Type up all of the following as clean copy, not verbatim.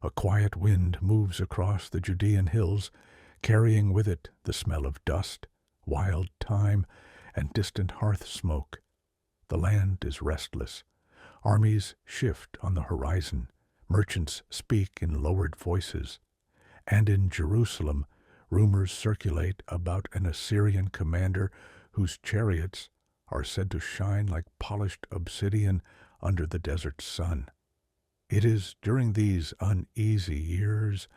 A quiet wind moves across the Judean hills, carrying with it the smell of dust, wild thyme, and distant hearth smoke. The land is restless. Armies shift on the horizon. Merchants speak in lowered voices. And in Jerusalem, rumors circulate about an Assyrian commander whose chariots are said to shine like polished obsidian under the desert sun. It is during these uneasy years,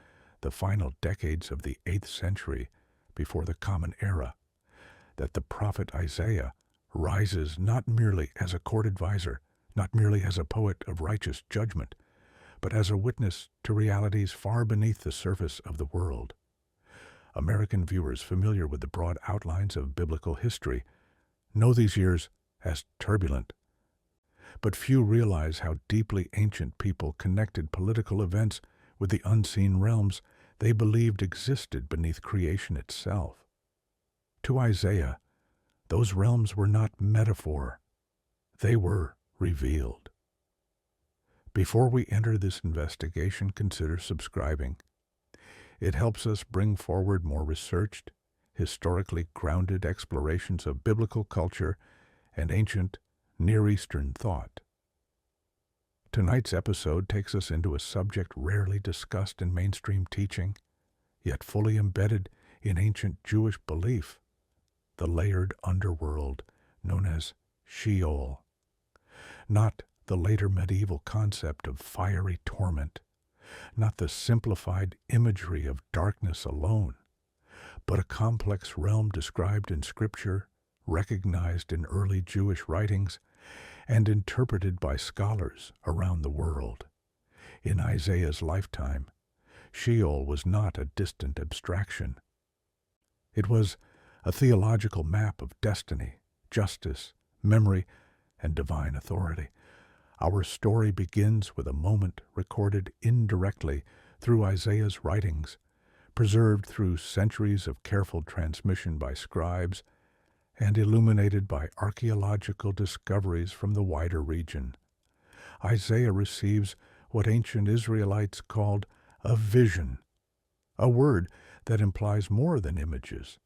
the final decades of the 8th century before the Common Era, that the prophet Isaiah rises not merely as a court advisor, not merely as a poet of righteous judgment, but as a witness to realities far beneath the surface of the world. American viewers familiar with the broad outlines of biblical history know these years as turbulent, but few realize how deeply ancient people connected political events with the unseen realms they believed existed beneath creation itself. To Isaiah, those realms were not metaphor, they were revealed. Before we enter this investigation, consider subscribing. It helps us bring forward more researched, historically grounded explorations of biblical culture and ancient Near Eastern thought. Tonight's episode takes us into a subject rarely discussed in mainstream teaching, yet fully embedded in ancient Jewish belief, the layered underworld known as Sheol. Not the later medieval concept of fiery torment, not the simplified imagery of darkness alone, but a complex realm described in Scripture, recognized in early Jewish writings, and interpreted by scholars around the world. In Isaiah's lifetime, Sheol was not a distant abstraction. It was a theological map of destiny, justice, memory, and divine authority. Our story begins with a moment recorded indirectly through Isaiah's writings, preserved through centuries of careful transmission by scribes, and illuminated by archaeological discoveries from the wider region. Isaiah receives what ancient Israelites called a vision, a word that implies more than images.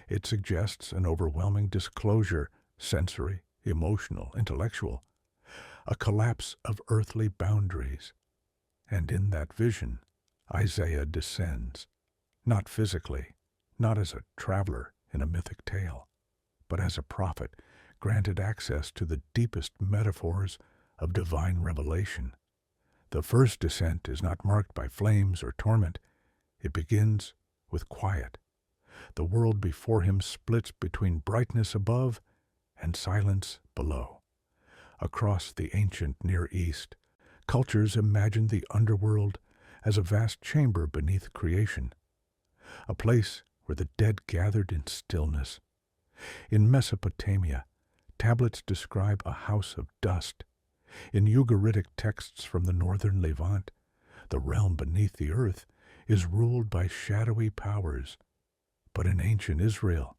It suggests an overwhelming disclosure, sensory, emotional, intellectual, a collapse of earthly boundaries. And in that vision, Isaiah descends, not physically, not as a traveler in a mythic tale, but as a prophet granted access to the deepest metaphors of divine revelation. The first descent is not marked by flames or torment. It begins with quiet. The world before him splits between brightness above and silence below. Across the ancient Near East, cultures imagined the underworld as a vast chamber beneath creation, a place where the dead gathered in stillness. In Mesopotamia, tablets describe a house of dust. In Ugaritic texts from the northern Levant, the realm beneath the earth is ruled by shadowy powers. But in ancient Israel,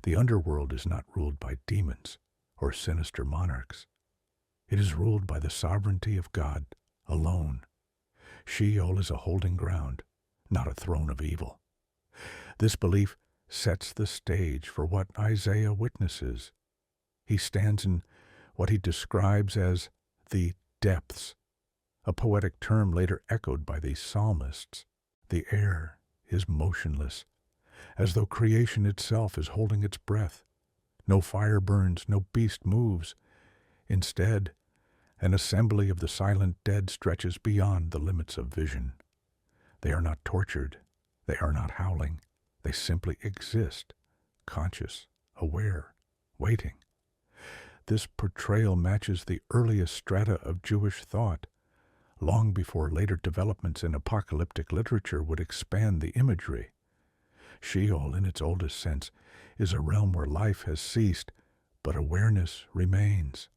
the underworld is not ruled by demons or sinister monarchs. It is ruled by the sovereignty of God alone. Sheol is a holding ground, not a throne of evil. This belief sets the stage for what Isaiah witnesses. He stands in what he describes as the depths, a poetic term later echoed by the psalmists. The air is motionless, as though creation itself is holding its breath. No fire burns, no beast moves. Instead, an assembly of the silent dead stretches beyond the limits of vision. They are not tortured. They are not howling. They simply exist, conscious, aware, waiting. This portrayal matches the earliest strata of Jewish thought, long before later developments in apocalyptic literature would expand the imagery. Sheol, in its oldest sense, is a realm where life has ceased, but awareness remains.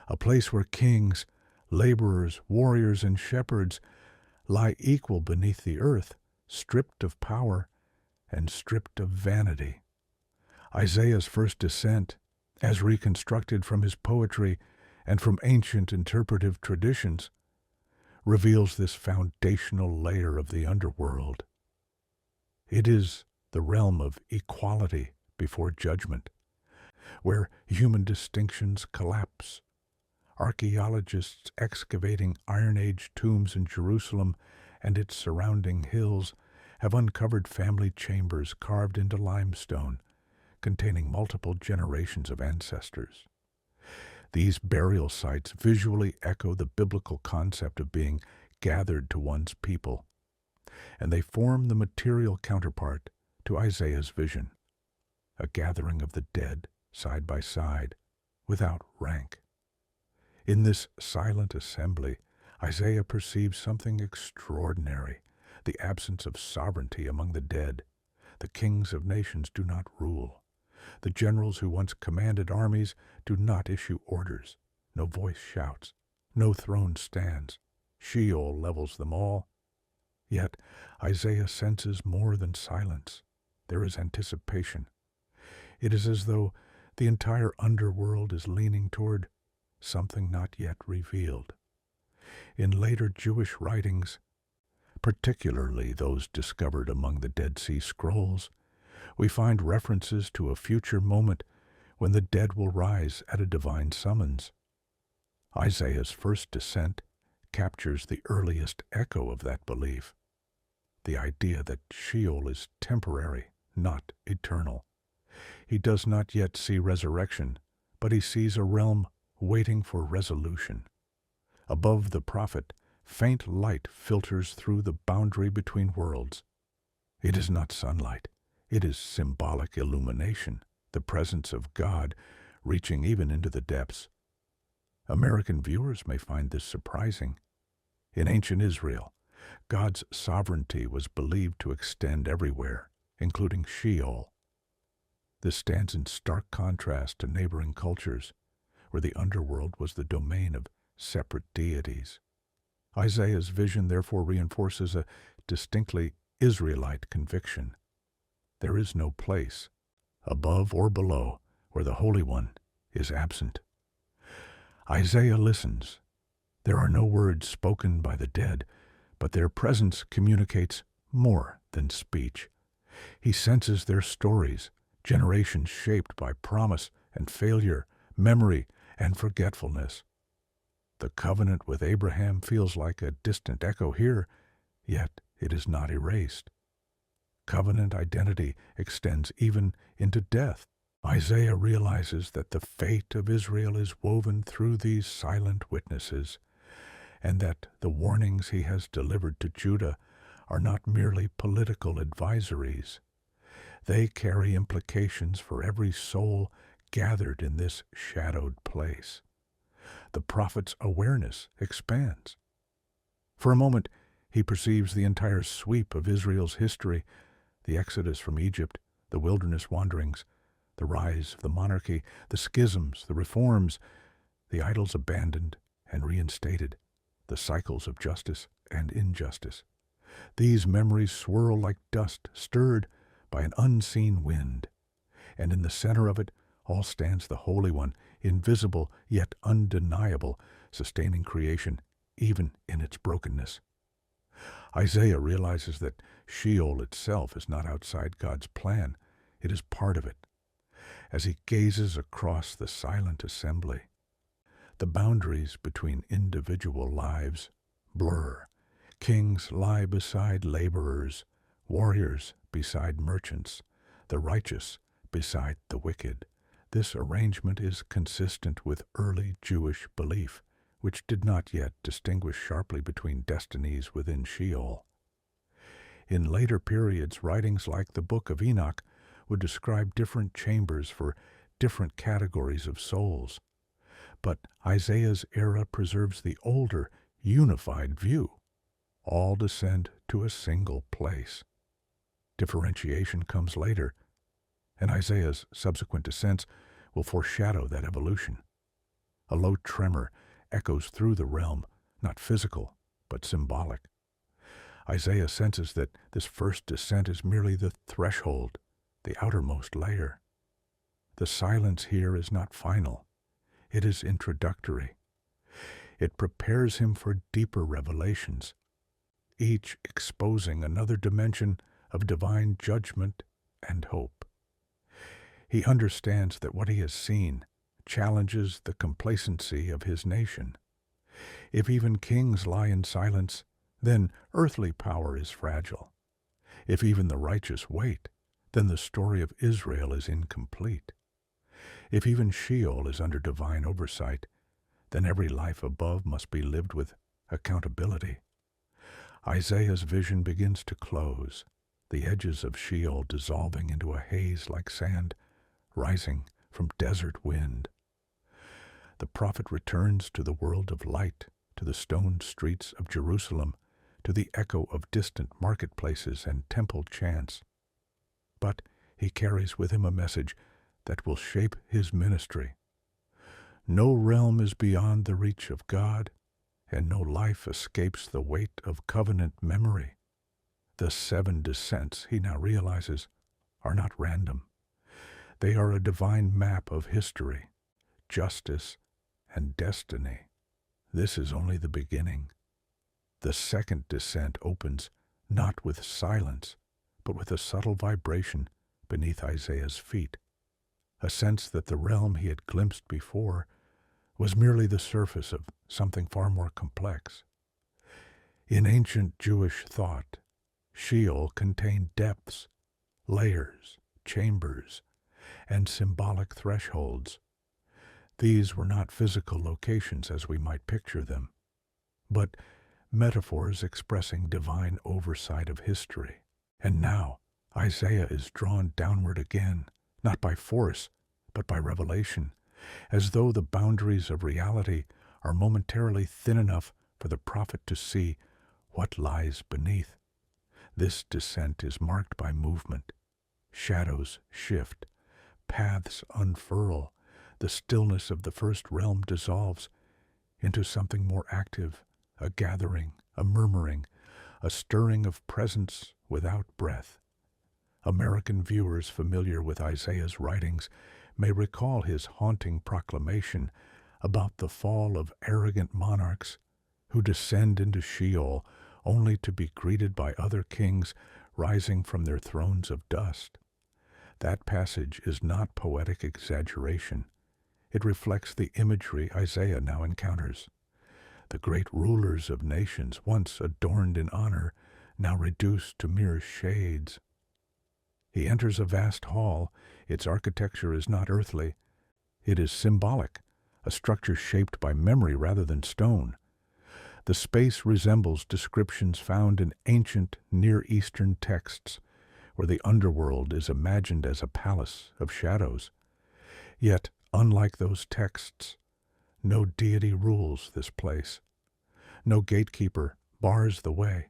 A place where kings, laborers, warriors, and shepherds lie equal beneath the earth, stripped of power and stripped of vanity. Isaiah's first descent, as reconstructed from his poetry and from ancient interpretive traditions, reveals this foundational layer of the underworld. It is the realm of equality before judgment, where human distinctions collapse. Archaeologists excavating Iron Age tombs in Jerusalem and its surrounding hills have uncovered family chambers carved into limestone, containing multiple generations of ancestors. These burial sites visually echo the biblical concept of being gathered to one's people, and they form the material counterpart to Isaiah's vision, a gathering of the dead side by side, without rank. In this silent assembly, Isaiah perceives something extraordinary, the absence of sovereignty among the dead. The kings of nations do not rule. The generals who once commanded armies do not issue orders. No voice shouts. No throne stands. Sheol levels them all. Yet Isaiah senses more than silence. There is anticipation. It is as though the entire underworld is leaning toward something not yet revealed. In later Jewish writings, particularly those discovered among the Dead Sea Scrolls, we find references to a future moment when the dead will rise at a divine summons. Isaiah's first descent captures the earliest echo of that belief, the idea that Sheol is temporary, not eternal. He does not yet see resurrection, but he sees a realm waiting for resolution. Above the prophet, faint light filters through the boundary between worlds. It is not sunlight. It is symbolic illumination, the presence of God reaching even into the depths. American viewers may find this surprising. In ancient Israel, God's sovereignty was believed to extend everywhere, including Sheol. This stands in stark contrast to neighboring cultures, where the underworld was the domain of separate deities. Isaiah's vision therefore reinforces a distinctly Israelite conviction. There is no place, above or below, where the Holy One is absent. Isaiah listens. There are no words spoken by the dead, but their presence communicates more than speech. He senses their stories, generations shaped by promise and failure, memory and forgetfulness. The covenant with Abraham feels like a distant echo here, yet it is not erased. Covenant identity extends even into death. Isaiah realizes that the fate of Israel is woven through these silent witnesses, and that the warnings he has delivered to Judah are not merely political advisories. They carry implications for every soul gathered in this shadowed place. The prophet's awareness expands. For a moment, he perceives the entire sweep of Israel's history, the exodus from Egypt, the wilderness wanderings, the rise of the monarchy, the schisms, the reforms, the idols abandoned and reinstated, the cycles of justice and injustice. These memories swirl like dust stirred by an unseen wind, and in the center of it all stands the Holy One, invisible yet undeniable, sustaining creation even in its brokenness. Isaiah realizes that Sheol itself is not outside God's plan. It is part of it. As he gazes across the silent assembly, the boundaries between individual lives blur. Kings lie beside laborers, warriors beside merchants, the righteous beside the wicked. This arrangement is consistent with early Jewish belief, which did not yet distinguish sharply between destinies within Sheol. In later periods, writings like the Book of Enoch would describe different chambers for different categories of souls. But Isaiah's era preserves the older, unified view. All descend to a single place. Differentiation comes later, and Isaiah's subsequent descents will foreshadow that evolution. A low tremor echoes through the realm, not physical, but symbolic. Isaiah senses that this first descent is merely the threshold, the outermost layer. The silence here is not final. It is introductory. It prepares him for deeper revelations, each exposing another dimension of divine judgment and hope. He understands that what he has seen challenges the complacency of his nation. If even kings lie in silence, then earthly power is fragile. If even the righteous wait, then the story of Israel is incomplete. If even Sheol is under divine oversight, then every life above must be lived with accountability. Isaiah's vision begins to close, the edges of Sheol dissolving into a haze like sand rising from desert wind. The prophet returns to the world of light, to the stone streets of Jerusalem, to the echo of distant marketplaces and temple chants. But he carries with him a message that will shape his ministry. No realm is beyond the reach of God, and no life escapes the weight of covenant memory. The 7 descents, he now realizes, are not random. They are a divine map of history, justice, and destiny. This is only the beginning. The 2nd descent opens not with silence, but with a subtle vibration beneath Isaiah's feet, a sense that the realm he had glimpsed before was merely the surface of something far more complex. In ancient Jewish thought, Sheol contained depths, layers, chambers, and symbolic thresholds. These were not physical locations as we might picture them, but metaphors expressing divine oversight of history. And now Isaiah is drawn downward again, not by force, but by revelation, as though the boundaries of reality are momentarily thin enough for the prophet to see what lies beneath. This descent is marked by movement. Shadows shift, paths unfurl, the stillness of the first realm dissolves into something more active, a gathering, a murmuring, a stirring of presence without breath. American viewers familiar with Isaiah's writings may recall his haunting proclamation about the fall of arrogant monarchs who descend into Sheol only to be greeted by other kings rising from their thrones of dust. That passage is not poetic exaggeration. It reflects the imagery Isaiah now encounters. The great rulers of nations, once adorned in honor, now reduced to mere shades. He enters a vast hall. Its architecture is not earthly. It is symbolic, a structure shaped by memory rather than stone. The space resembles descriptions found in ancient Near Eastern texts, where the underworld is imagined as a palace of shadows. Yet, unlike those texts, no deity rules this place. No gatekeeper bars the way.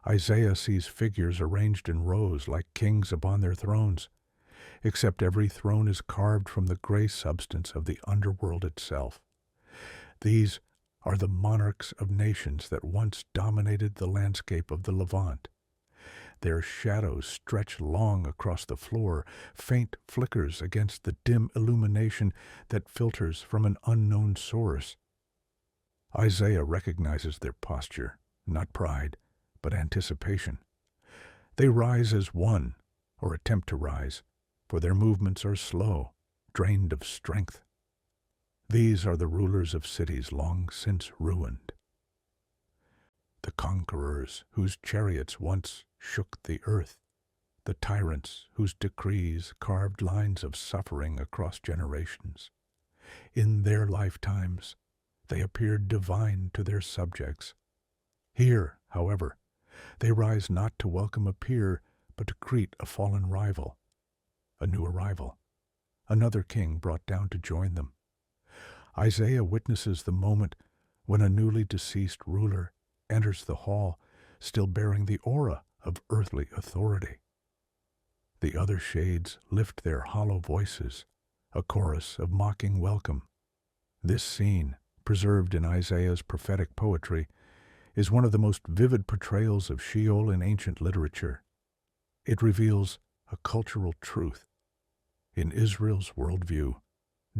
Isaiah sees figures arranged in rows like kings upon their thrones, except every throne is carved from the gray substance of the underworld itself. These are the monarchs of nations that once dominated the landscape of the Levant. Their shadows stretch long across the floor, faint flickers against the dim illumination that filters from an unknown source. Isaiah recognizes their posture, not pride, but anticipation. They rise as one, or attempt to rise, for their movements are slow, drained of strength. These are the rulers of cities long since ruined. The conquerors whose chariots once shook the earth, the tyrants whose decrees carved lines of suffering across generations. In their lifetimes, they appeared divine to their subjects. Here, however, they rise not to welcome a peer, but to greet a fallen rival, a new arrival, another king brought down to join them. Isaiah witnesses the moment when a newly deceased ruler enters the hall, still bearing the aura of earthly authority. The other shades lift their hollow voices, a chorus of mocking welcome. This scene, preserved in Isaiah's prophetic poetry, is one of the most vivid portrayals of Sheol in ancient literature. It reveals a cultural truth. In Israel's worldview,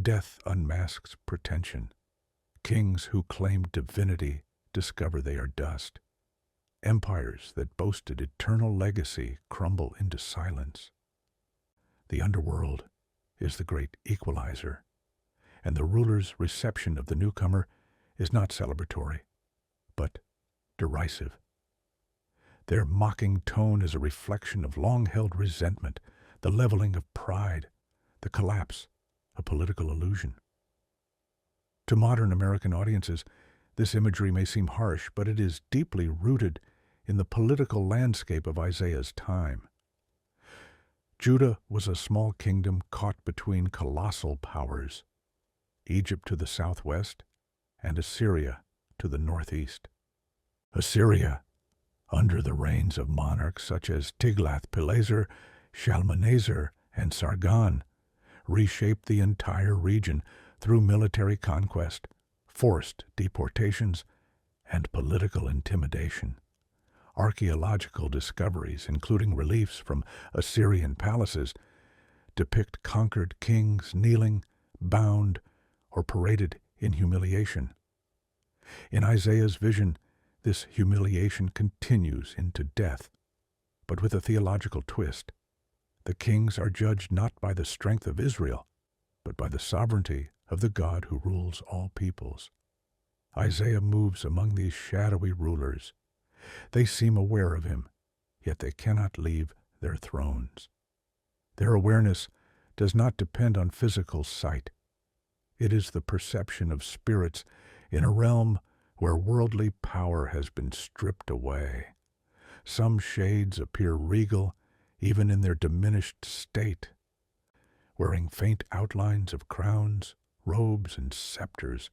death unmasks pretension. Kings who claim divinity discover they are dust. Empires that boasted eternal legacy crumble into silence. The underworld is the great equalizer, and the ruler's reception of the newcomer is not celebratory, but derisive. Their mocking tone is a reflection of long-held resentment, the leveling of pride, the collapse of political illusion. To modern American audiences, this imagery may seem harsh, but it is deeply rooted in the political landscape of Isaiah's time. Judah was a small kingdom caught between colossal powers, Egypt to the southwest and Assyria to the northeast. Assyria, under the reigns of monarchs such as Tiglath-Pileser, Shalmaneser, and Sargon, reshaped the entire region through military conquest, forced deportations, and political intimidation. Archaeological discoveries, including reliefs from Assyrian palaces, depict conquered kings kneeling, bound, or paraded in humiliation. In Isaiah's vision, this humiliation continues into death, but with a theological twist. The kings are judged not by the strength of Israel, but by the sovereignty of the God who rules all peoples. Isaiah moves among these shadowy rulers. They seem aware of him, yet they cannot leave their thrones. Their awareness does not depend on physical sight. It is the perception of spirits in a realm where worldly power has been stripped away. Some shades appear regal even in their diminished state, wearing faint outlines of crowns, robes, and scepters,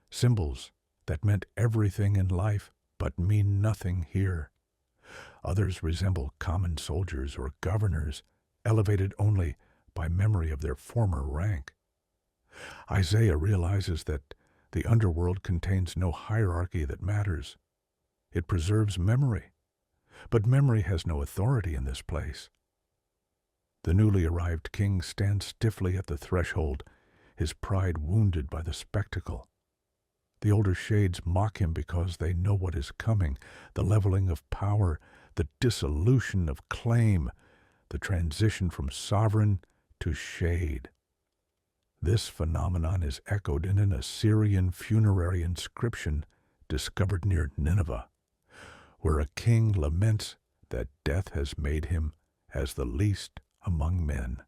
symbols that meant everything in life but mean nothing here. Others resemble common soldiers or governors, elevated only by memory of their former rank. Isaiah realizes that the underworld contains no hierarchy that matters. It preserves memory, but memory has no authority in this place. The newly arrived king stands stiffly at the threshold, his pride wounded by the spectacle. The older shades mock him because they know what is coming, the leveling of power, the dissolution of claim, the transition from sovereign to shade. This phenomenon is echoed in an Assyrian funerary inscription discovered near Nineveh, where a king laments that death has made him as the least among men.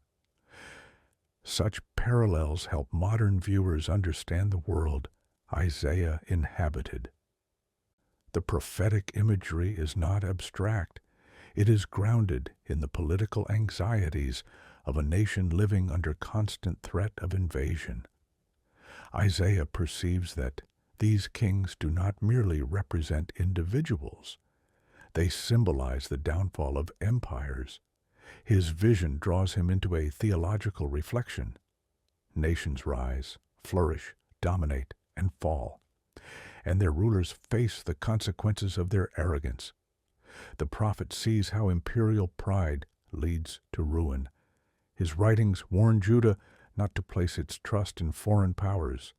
Such parallels help modern viewers understand the world Isaiah inhabited. The prophetic imagery is not abstract. It is grounded in the political anxieties of a nation living under constant threat of invasion. Isaiah perceives that these kings do not merely represent individuals. They symbolize the downfall of empires. His vision draws him into a theological reflection. Nations rise, flourish, dominate, and fall, and their rulers face the consequences of their arrogance. The prophet sees how imperial pride leads to ruin. His writings warn Judah not to place its trust in foreign powers,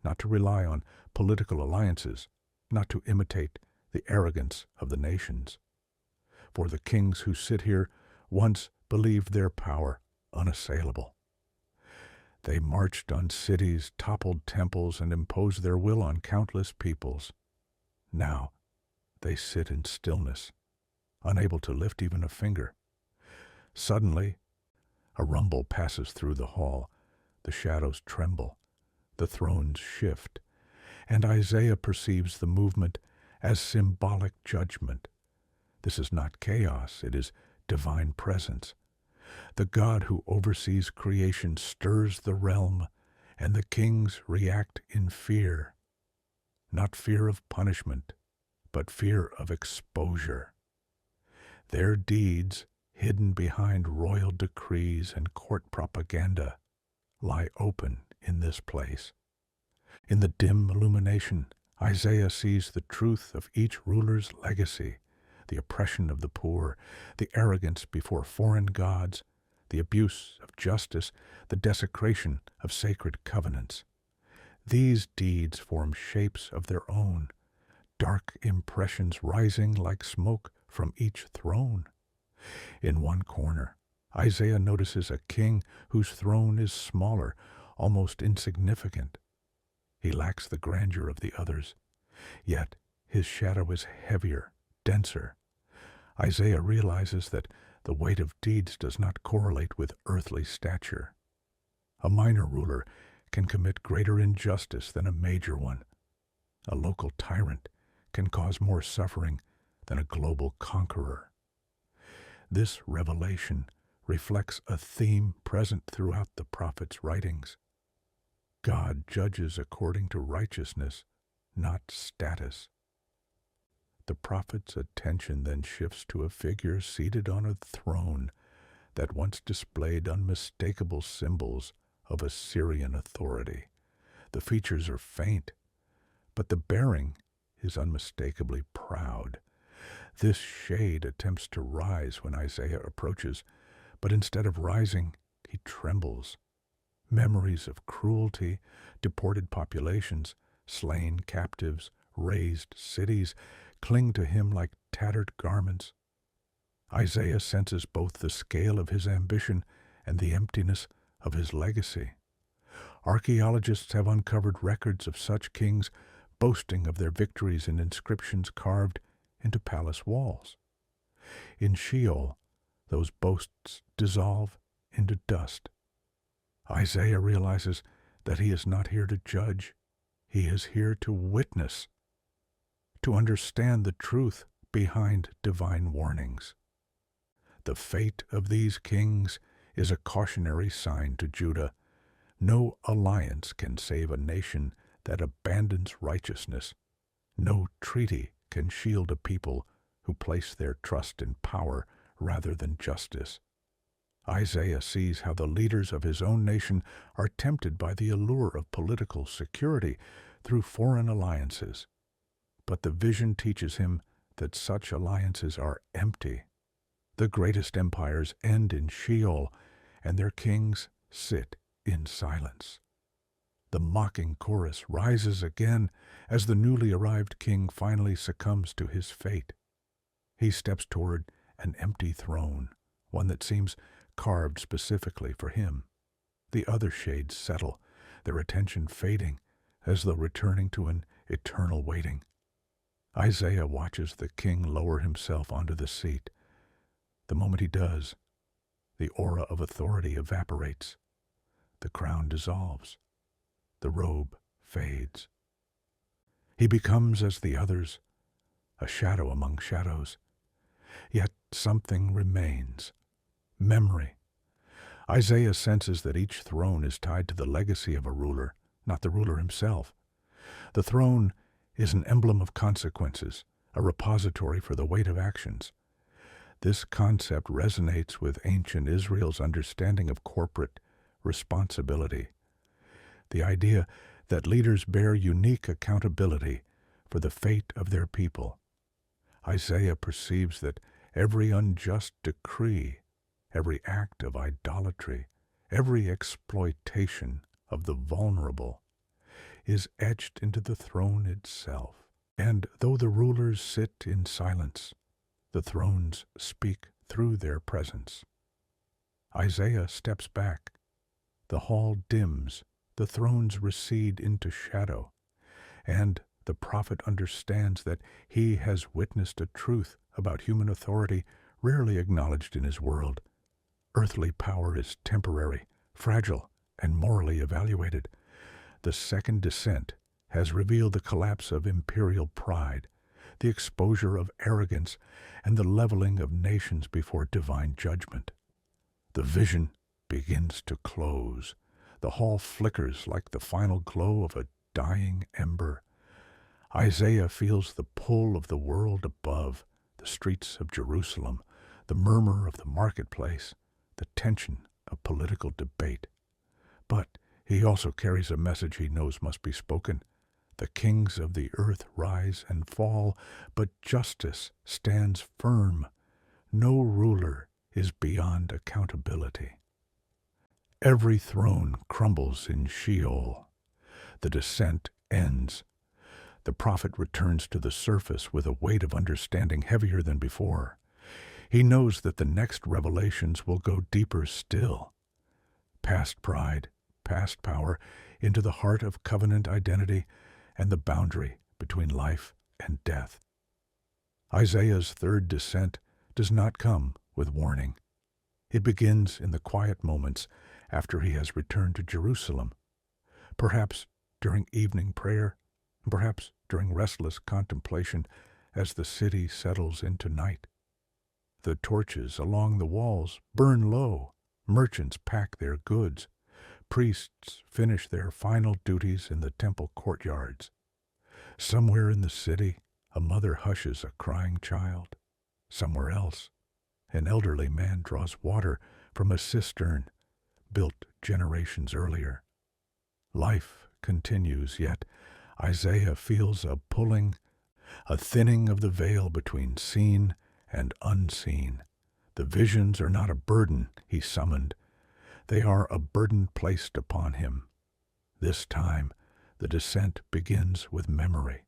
not to rely on political alliances, not to imitate the arrogance of the nations. For the kings who sit here once believed their power unassailable. They marched on cities, toppled temples, and imposed their will on countless peoples. Now they sit in stillness, unable to lift even a finger. Suddenly, a rumble passes through the hall. The shadows tremble, the thrones shift, and Isaiah perceives the movement as symbolic judgment. This is not chaos, it is divine presence. The God who oversees creation stirs the realm, and the kings react in fear. Not fear of punishment, but fear of exposure. Their deeds, hidden behind royal decrees and court propaganda, lie open in this place. In the dim illumination, Isaiah sees the truth of each ruler's legacy, the oppression of the poor, the arrogance before foreign gods, the abuse of justice, the desecration of sacred covenants. These deeds form shapes of their own, dark impressions rising like smoke from each throne. In one corner, Isaiah notices a king whose throne is smaller, almost insignificant. He lacks the grandeur of the others, yet his shadow is heavier, denser. Isaiah realizes that the weight of deeds does not correlate with earthly stature. A minor ruler can commit greater injustice than a major one. A local tyrant can cause more suffering than a global conqueror. This revelation reflects a theme present throughout the prophet's writings. God judges according to righteousness, not status. The prophet's attention then shifts to a figure seated on a throne that once displayed unmistakable symbols of Assyrian authority. The features are faint, but the bearing is unmistakably proud. This shade attempts to rise when Isaiah approaches, but instead of rising, he trembles. Memories of cruelty, deported populations, slain captives, razed cities cling to him like tattered garments. Isaiah senses both the scale of his ambition and the emptiness of his legacy. Archaeologists have uncovered records of such kings boasting of their victories in inscriptions carved into palace walls. In Sheol, those boasts dissolve into dust. Isaiah realizes that he is not here to judge. He is here to witness, to understand the truth behind divine warnings. The fate of these kings is a cautionary sign to Judah. No alliance can save a nation that abandons righteousness. No treaty can shield a people who place their trust in power rather than justice. Isaiah sees how the leaders of his own nation are tempted by the allure of political security through foreign alliances. But the vision teaches him that such alliances are empty. The greatest empires end in Sheol, and their kings sit in silence. The mocking chorus rises again as the newly arrived king finally succumbs to his fate. He steps toward an empty throne, one that seems carved specifically for him. The other shades settle, their attention fading as though returning to an eternal waiting. Isaiah watches the king lower himself onto the seat. The moment he does, the aura of authority evaporates. The crown dissolves. The robe fades. He becomes as the others, a shadow among shadows. Yet something remains. Memory. Isaiah senses that each throne is tied to the legacy of a ruler, not the ruler himself. The throne is an emblem of consequences, a repository for the weight of actions. This concept resonates with ancient Israel's understanding of corporate responsibility. The idea that leaders bear unique accountability for the fate of their people. Isaiah perceives that every unjust decree, every act of idolatry, every exploitation of the vulnerable is etched into the throne itself. And though the rulers sit in silence, the thrones speak through their presence. Isaiah steps back. The hall dims, the thrones recede into shadow, and the prophet understands that he has witnessed a truth about human authority rarely acknowledged in his world. Earthly power is temporary, fragile, and morally evaluated. The second descent has revealed the collapse of imperial pride, the exposure of arrogance, and the leveling of nations before divine judgment. The vision begins to close. The hall flickers like the final glow of a dying ember. Isaiah feels the pull of the world above, the streets of Jerusalem, the murmur of the marketplace, the tension of political debate. But he also carries a message he knows must be spoken. The kings of the earth rise and fall, but justice stands firm. No ruler is beyond accountability. Every throne crumbles in Sheol. The descent ends. The prophet returns to the surface with a weight of understanding heavier than before. He knows that the next revelations will go deeper still. Past pride, past power, into the heart of covenant identity and the boundary between life and death. Isaiah's third descent does not come with warning. It begins in the quiet moments after he has returned to Jerusalem, perhaps during evening prayer, perhaps during restless contemplation as the city settles into night. The torches along the walls burn low, merchants pack their goods, priests finish their final duties in the temple courtyards. Somewhere in the city, a mother hushes a crying child. Somewhere else, an elderly man draws water from a cistern built generations earlier. Life continues, yet Isaiah feels a pulling, a thinning of the veil between seen and unseen. The visions are not a burden he summoned. They are a burden placed upon him. This time, the descent begins with memory.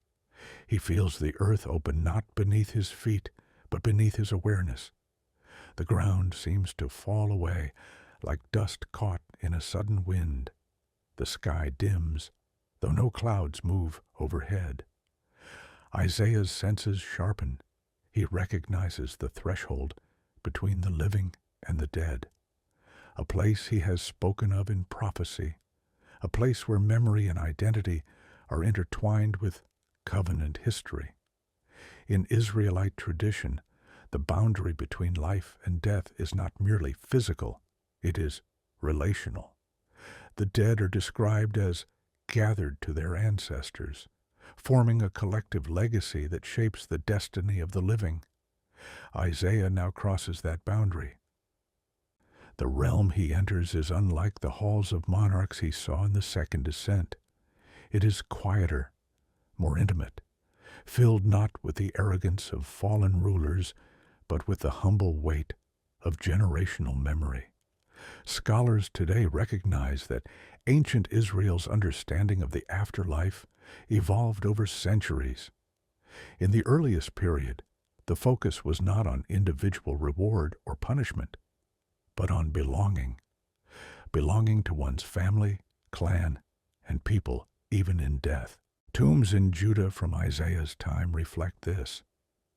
He feels the earth open not beneath his feet, but beneath his awareness. The ground seems to fall away like dust caught in a sudden wind. The sky dims, though no clouds move overhead. Isaiah's senses sharpen. He recognizes the threshold between the living and the dead, a place he has spoken of in prophecy, a place where memory and identity are intertwined with covenant history. In Israelite tradition, the boundary between life and death is not merely physical, it is relational. The dead are described as gathered to their ancestors, forming a collective legacy that shapes the destiny of the living. Isaiah now crosses that boundary. The realm he enters is unlike the halls of monarchs he saw in the second descent. It is quieter, more intimate, filled not with the arrogance of fallen rulers, but with the humble weight of generational memory. Scholars today recognize that ancient Israel's understanding of the afterlife evolved over centuries. In the earliest period, the focus was not on individual reward or punishment, but on belonging to one's family, clan, and people, even in death. Tombs in Judah from Isaiah's time reflect this.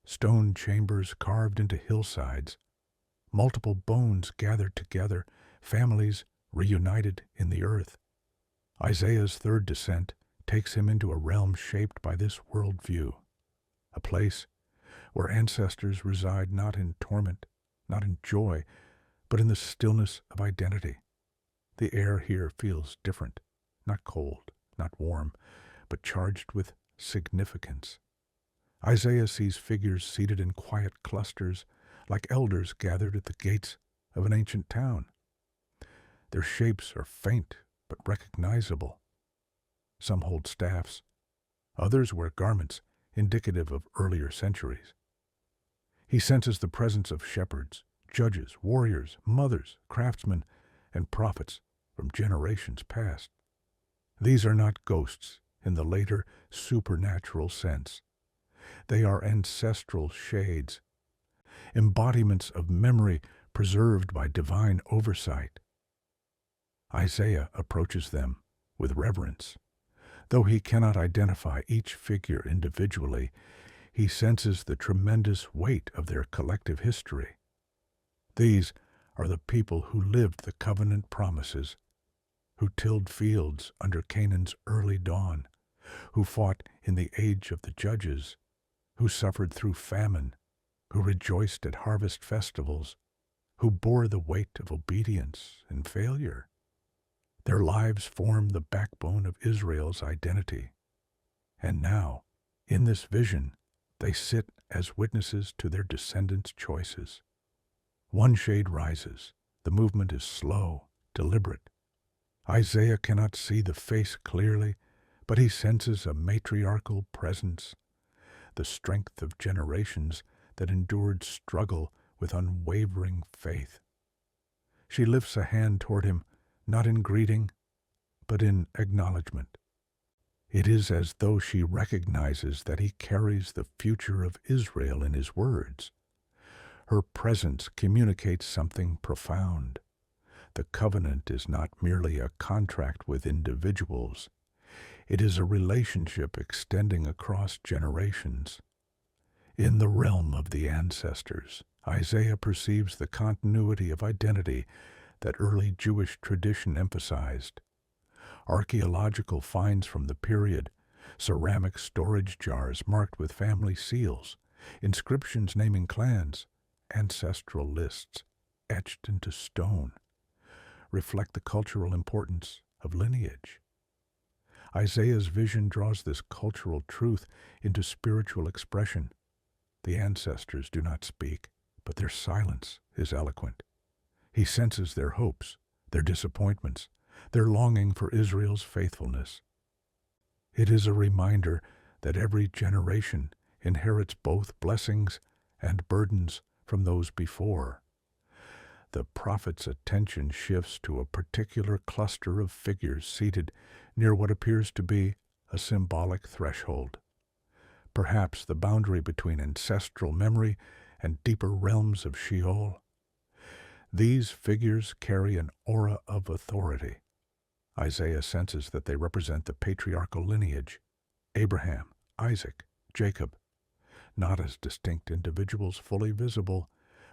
Stone chambers carved into hillsides, multiple bones gathered together, families reunited in the earth. Isaiah's third descent takes him into a realm shaped by this worldview, a place where ancestors reside not in torment, not in joy, but in the stillness of identity. The air here feels different, not cold, not warm, but charged with significance. Isaiah sees figures seated in quiet clusters, like elders gathered at the gates of an ancient town. Their shapes are faint but recognizable. Some hold staffs. Others wear garments indicative of earlier centuries. He senses the presence of shepherds, judges, warriors, mothers, craftsmen, and prophets from generations past. These are not ghosts in the later supernatural sense. They are ancestral shades, embodiments of memory preserved by divine oversight. Isaiah approaches them with reverence. Though he cannot identify each figure individually, he senses the tremendous weight of their collective history. These are the people who lived the covenant promises, who tilled fields under Canaan's early dawn, who fought in the age of the judges, who suffered through famine, who rejoiced at harvest festivals, who bore the weight of obedience and failure. Their lives form the backbone of Israel's identity. And now, in this vision, they sit as witnesses to their descendants' choices. One shade rises. The movement is slow, deliberate. Isaiah cannot see the face clearly, but he senses a matriarchal presence, the strength of generations that endured struggle with unwavering faith. She lifts a hand toward him, not in greeting, but in acknowledgement. It is as though she recognizes that he carries the future of Israel in his words. Her presence communicates something profound. The covenant is not merely a contract with individuals. It is a relationship extending across generations. In the realm of the ancestors, Isaiah perceives the continuity of identity that early Jewish tradition emphasized. Archaeological finds from the period, ceramic storage jars marked with family seals, inscriptions naming clans, ancestral lists etched into stone, reflect the cultural importance of lineage. Isaiah's vision draws this cultural truth into spiritual expression. The ancestors do not speak, but their silence is eloquent. He senses their hopes, their disappointments, their longing for Israel's faithfulness. It is a reminder that every generation inherits both blessings and burdens from those before. The prophet's attention shifts to a particular cluster of figures seated near what appears to be a symbolic threshold, perhaps the boundary between ancestral memory and deeper realms of Sheol. These figures carry an aura of authority. Isaiah senses that they represent the patriarchal lineage, Abraham, Isaac, Jacob, not as distinct individuals fully visible,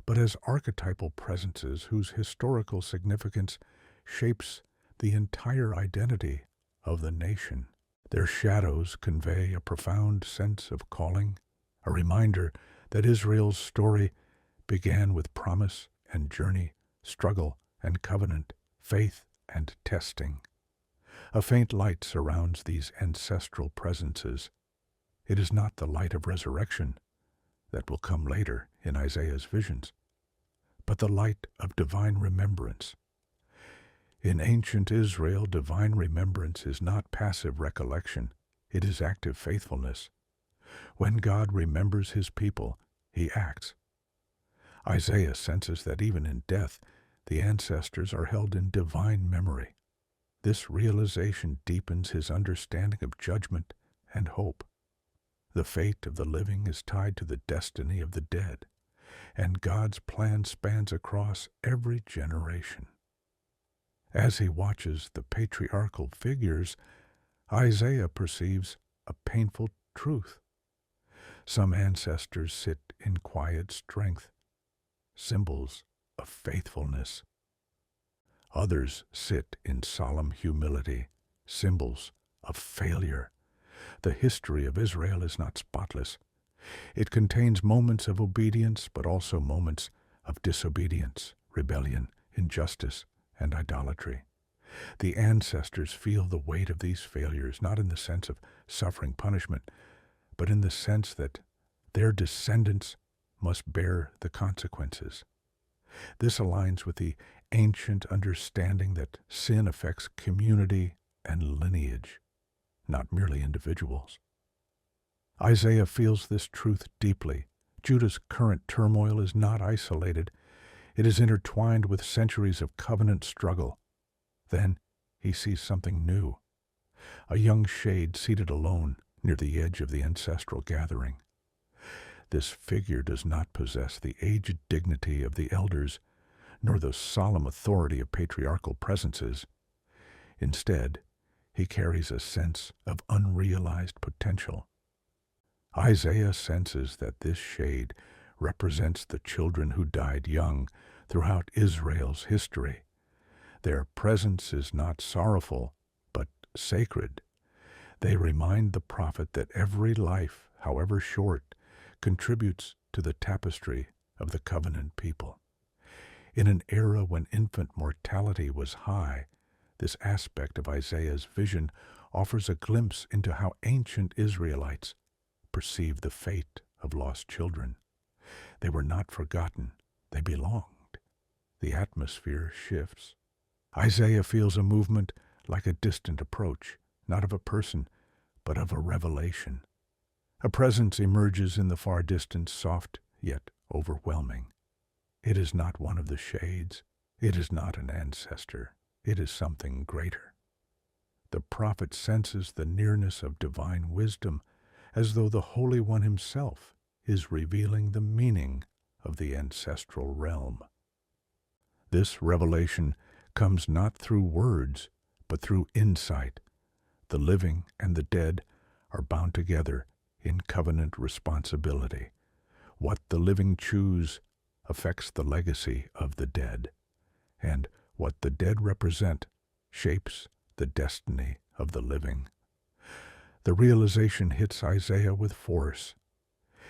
but as archetypal presences whose historical significance shapes the entire identity of the nation. Their shadows convey a profound sense of calling, a reminder that Israel's story began with promise and journey, struggle and covenant, faith and testing. A faint light surrounds these ancestral presences. It is not the light of resurrection that will come later in Isaiah's visions, but the light of divine remembrance. In ancient Israel, divine remembrance is not passive recollection, it is active faithfulness. When God remembers his people, he acts. Isaiah senses that even in death, the ancestors are held in divine memory. This realization deepens his understanding of judgment and hope. The fate of the living is tied to the destiny of the dead, and God's plan spans across every generation. As he watches the patriarchal figures, Isaiah perceives a painful truth. Some ancestors sit in quiet strength, symbols of faithfulness. Others sit in solemn humility, symbols of failure. The history of Israel is not spotless. It contains moments of obedience, but also moments of disobedience, rebellion, injustice, and idolatry. The ancestors feel the weight of these failures, not in the sense of suffering punishment, but in the sense that their descendants must bear the consequences. This aligns with the ancient understanding that sin affects community and lineage, not merely individuals. Isaiah feels this truth deeply. Judah's current turmoil is not isolated. It is intertwined with centuries of covenant struggle. Then he sees something new. A young shade seated alone near the edge of the ancestral gathering. This figure does not possess the aged dignity of the elders, nor the solemn authority of patriarchal presences. Instead, he carries a sense of unrealized potential. Isaiah senses that this shade represents the children who died young throughout Israel's history. Their presence is not sorrowful, but sacred. They remind the prophet that every life, however short, contributes to the tapestry of the covenant people. In an era when infant mortality was high, this aspect of Isaiah's vision offers a glimpse into how ancient Israelites perceived the fate of lost children. They were not forgotten, they belonged. The atmosphere shifts. Isaiah feels a movement like a distant approach, not of a person, but of a revelation. A presence emerges in the far distance, soft yet overwhelming. It is not one of the shades. It is not an ancestor. It is something greater. the prophet senses the nearness of divine wisdom, as though the Holy One himself is revealing the meaning of the ancestral realm. This revelation comes not through words, but through insight. The living and the dead are bound together in covenant responsibility. What the living choose affects the legacy of the dead, and what the dead represent shapes the destiny of the living. The realization hits Isaiah with force.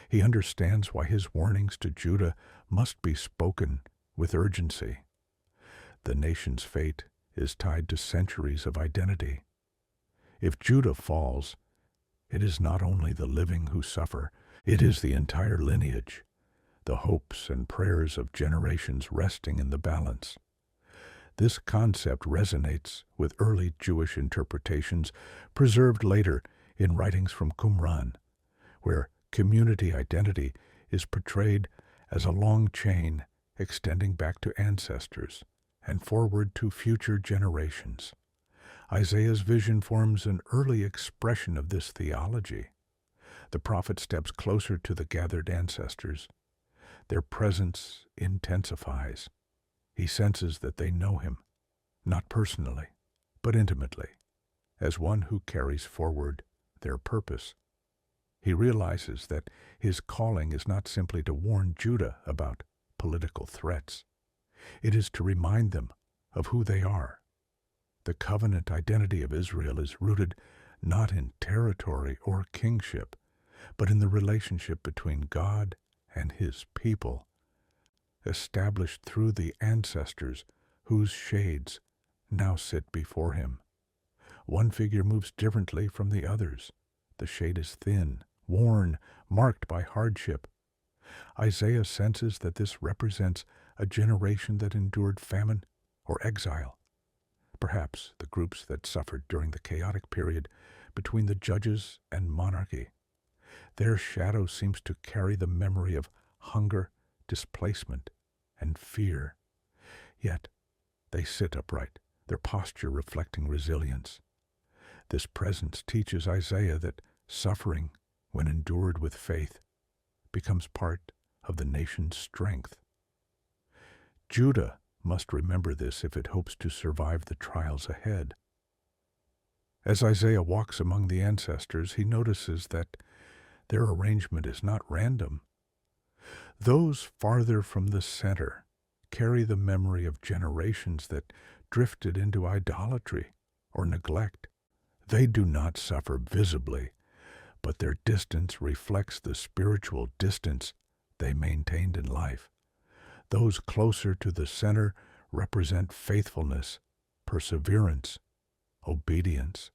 He understands why his warnings to Judah must be spoken with urgency. The nation's fate is tied to centuries of identity. If Judah falls, it is not only the living who suffer, it is the entire lineage, the hopes and prayers of generations resting in the balance. This concept resonates with early Jewish interpretations preserved later in writings from Qumran, where community identity is portrayed as a long chain extending back to ancestors and forward to future generations. Isaiah's vision forms an early expression of this theology. The prophet steps closer to the gathered ancestors. Their presence intensifies. He senses that they know him, not personally, but intimately, as one who carries forward their purpose. He realizes that his calling is not simply to warn Judah about political threats. It is to remind them of who they are. The covenant identity of Israel is rooted not in territory or kingship, but in the relationship between God and his people, established through the ancestors whose shades now sit before him. One figure moves differently from the others. The shade is thin, worn, marked by hardship. Isaiah senses that this represents a generation that endured famine or exile, perhaps the groups that suffered during the chaotic period between the judges and monarchy. Their shadow seems to carry the memory of hunger, displacement, and fear. Yet they sit upright, their posture reflecting resilience. This presence teaches Isaiah that suffering, when endured with faith, becomes part of the nation's strength. Judah must remember this if it hopes to survive the trials ahead. As Isaiah walks among the ancestors, he notices that their arrangement is not random. Those farther from the center carry the memory of generations that drifted into idolatry or neglect. They do not suffer visibly, but their distance reflects the spiritual distance they maintained in life. Those closer to the center represent faithfulness, perseverance, obedience.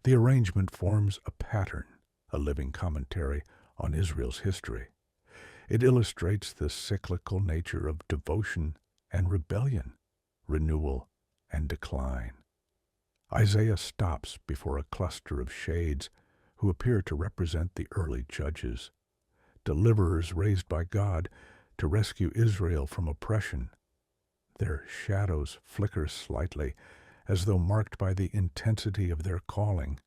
The arrangement forms a pattern, a living commentary on Israel's history. It illustrates the cyclical nature of devotion and rebellion, renewal and decline. Isaiah stops before a cluster of shades who appear to represent the early judges, deliverers raised by God to rescue Israel from oppression. Their shadows flicker slightly, as though marked by the intensity of their calling.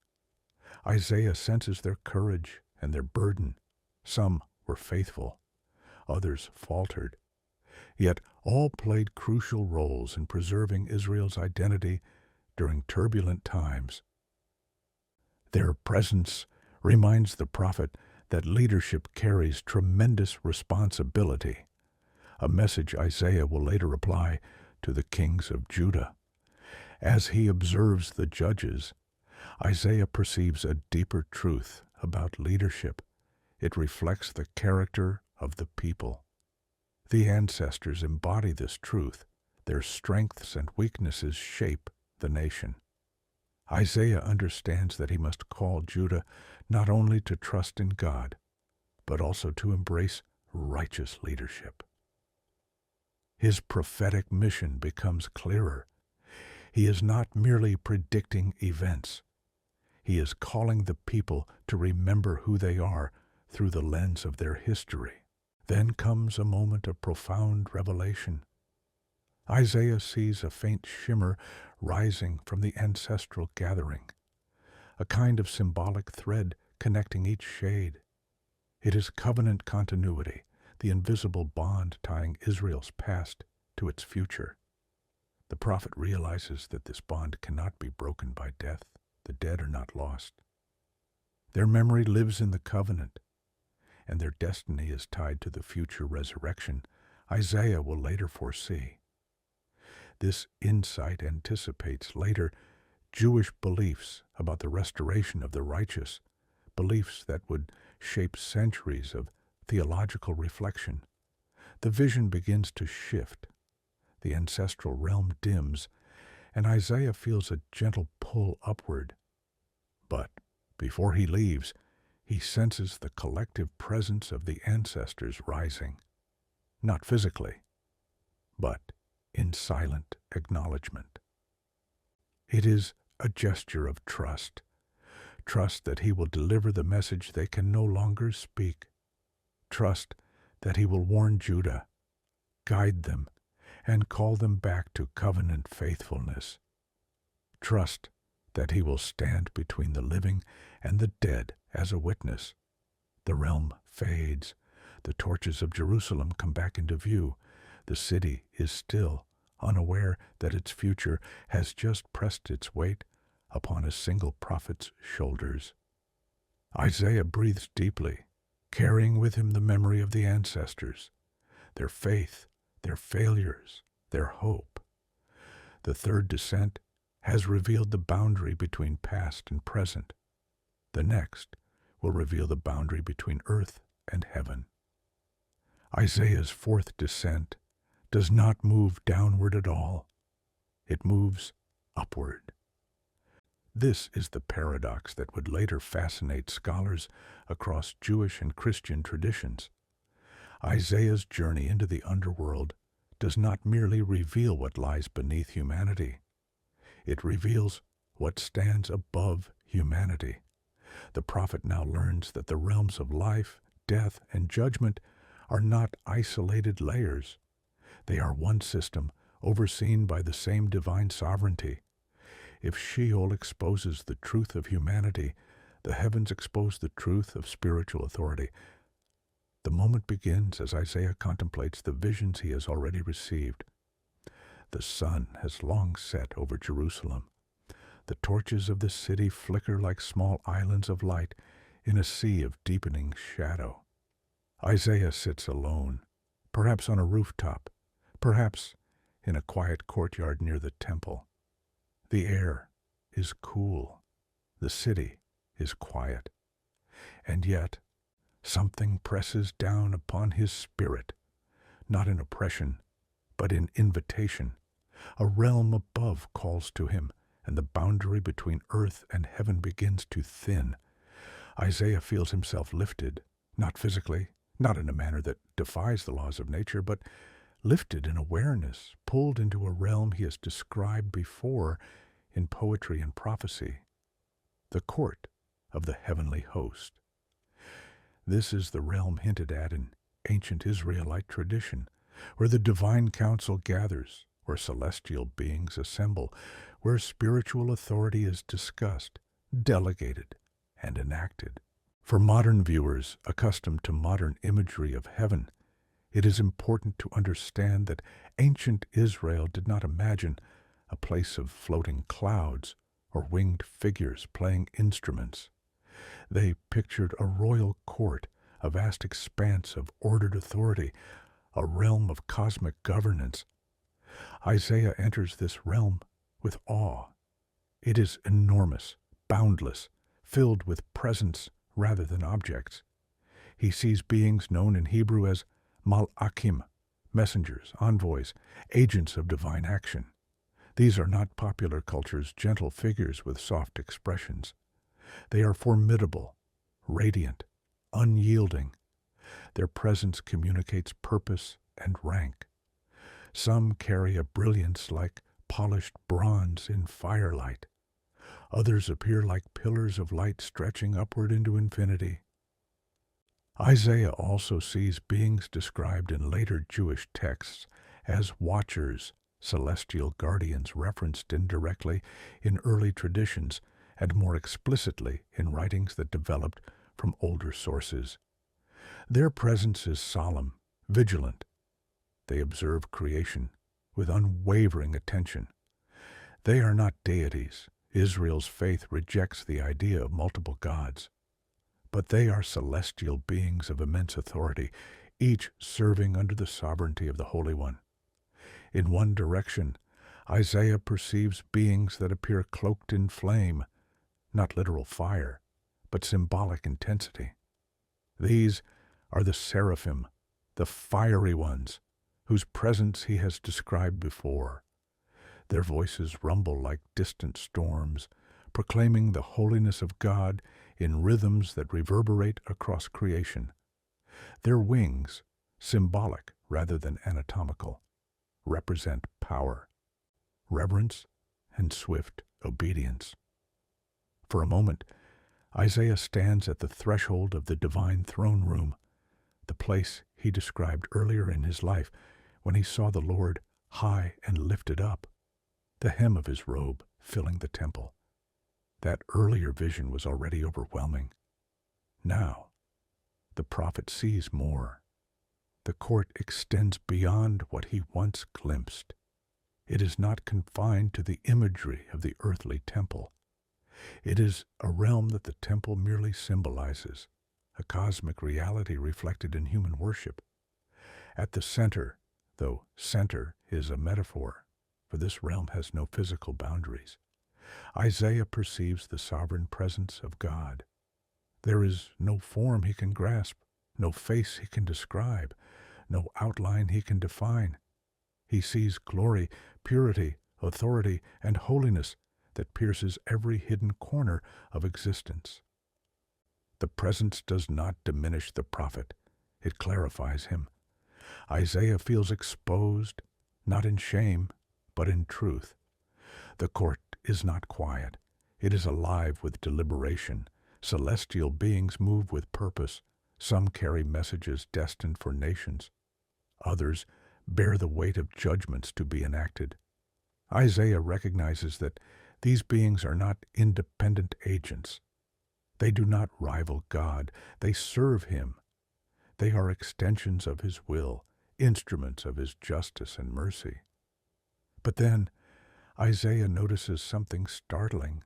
Isaiah senses their courage and their burden. Some were faithful, others faltered. Yet all played crucial roles in preserving Israel's identity during turbulent times. Their presence reminds the prophet that leadership carries tremendous responsibility, a message Isaiah will later apply to the kings of Judah. As he observes the judges, Isaiah perceives a deeper truth about leadership. It reflects the character of the people. The ancestors embody this truth. Their strengths and weaknesses shape the nation. Isaiah understands that he must call Judah not only to trust in God, but also to embrace righteous leadership. His prophetic mission becomes clearer. He is not merely predicting events. He is calling the people to remember who they are through the lens of their history. Then comes a moment of profound revelation. Isaiah sees a faint shimmer rising from the ancestral gathering, a kind of symbolic thread connecting each shade. It is covenant continuity, the invisible bond tying Israel's past to its future. The prophet realizes that this bond cannot be broken by death. The dead are not lost. Their memory lives in the covenant, and their destiny is tied to the future resurrection Isaiah will later foresee. This insight anticipates later Jewish beliefs about the restoration of the righteous, beliefs that would shape centuries of theological reflection. The vision begins to shift. The ancestral realm dims, and Isaiah feels a gentle pull upward. But before he leaves, he senses the collective presence of the ancestors rising, not physically, but in silent acknowledgement. It is a gesture of trust, trust that he will deliver the message they can no longer speak, trust that he will warn Judah, guide them, and call them back to covenant faithfulness. Trust that he will stand between the living and the dead as a witness. The realm fades. The torches of Jerusalem come back into view. The city is still, unaware that its future has just pressed its weight upon a single prophet's shoulders. Isaiah breathes deeply, carrying with him the memory of the ancestors, their faith, their failures, their hope. The third descent has revealed the boundary between past and present. The next will reveal the boundary between earth and heaven. Isaiah's fourth descent does not move downward at all. It moves upward. This is the paradox that would later fascinate scholars across Jewish and Christian traditions. Isaiah's journey into the underworld does not merely reveal what lies beneath humanity. It reveals what stands above humanity. The prophet now learns that the realms of life, death, and judgment are not isolated layers. They are one system, overseen by the same divine sovereignty. If Sheol exposes the truth of humanity, the heavens expose the truth of spiritual authority. The moment begins as Isaiah contemplates the visions he has already received. The sun has long set over Jerusalem. The torches of the city flicker like small islands of light in a sea of deepening shadow. Isaiah sits alone, perhaps on a rooftop, perhaps in a quiet courtyard near the temple. The air is cool. The city is quiet. And yet, something presses down upon his spirit, not in oppression, but in invitation. A realm above calls to him, and the boundary between earth and heaven begins to thin. Isaiah feels himself lifted, not physically, not in a manner that defies the laws of nature, but lifted in awareness, pulled into a realm he has described before in poetry and prophecy, the court of the heavenly host. This is the realm hinted at in ancient Israelite tradition, where the divine council gathers, where celestial beings assemble, where spiritual authority is discussed, delegated, and enacted. For modern viewers accustomed to modern imagery of heaven, it is important to understand that ancient Israel did not imagine a place of floating clouds or winged figures playing instruments. They pictured a royal court, a vast expanse of ordered authority, a realm of cosmic governance. Isaiah enters this realm with awe. It is enormous, boundless, filled with presence rather than objects. He sees beings known in Hebrew as malachim, messengers, envoys, agents of divine action. These are not popular culture's gentle figures with soft expressions. They are formidable, radiant, unyielding. Their presence communicates purpose and rank. Some carry a brilliance like polished bronze in firelight. Others appear like pillars of light stretching upward into infinity. Isaiah also sees beings described in later Jewish texts as watchers, celestial guardians referenced indirectly in early traditions and more explicitly in writings that developed from older sources. Their presence is solemn, vigilant. They observe creation with unwavering attention. They are not deities. Israel's faith rejects the idea of multiple gods. But they are celestial beings of immense authority, each serving under the sovereignty of the Holy One. In one direction, Isaiah perceives beings that appear cloaked in flame, not literal fire, but symbolic intensity. These are the seraphim, the fiery ones, whose presence he has described before. Their voices rumble like distant storms, proclaiming the holiness of God in rhythms that reverberate across creation. Their wings, symbolic rather than anatomical, represent power, reverence, and swift obedience. For a moment, Isaiah stands at the threshold of the divine throne room, the place he described earlier in his life when he saw the Lord high and lifted up, the hem of his robe filling the temple. That earlier vision was already overwhelming. Now, the prophet sees more. The court extends beyond what he once glimpsed. It is not confined to the imagery of the earthly temple. It is a realm that the temple merely symbolizes, a cosmic reality reflected in human worship. At the center, though center is a metaphor, for this realm has no physical boundaries, Isaiah perceives the sovereign presence of God. There is no form he can grasp, no face he can describe, no outline he can define. He sees glory, purity, authority, and holiness that pierces every hidden corner of existence. The presence does not diminish the prophet, it clarifies him. Isaiah feels exposed, not in shame, but in truth. The court is not quiet. It is alive with deliberation. Celestial beings move with purpose. Some carry messages destined for nations. Others bear the weight of judgments to be enacted. Isaiah recognizes that these beings are not independent agents. They do not rival God. They serve him. They are extensions of his will, instruments of his justice and mercy. But then, Isaiah notices something startling.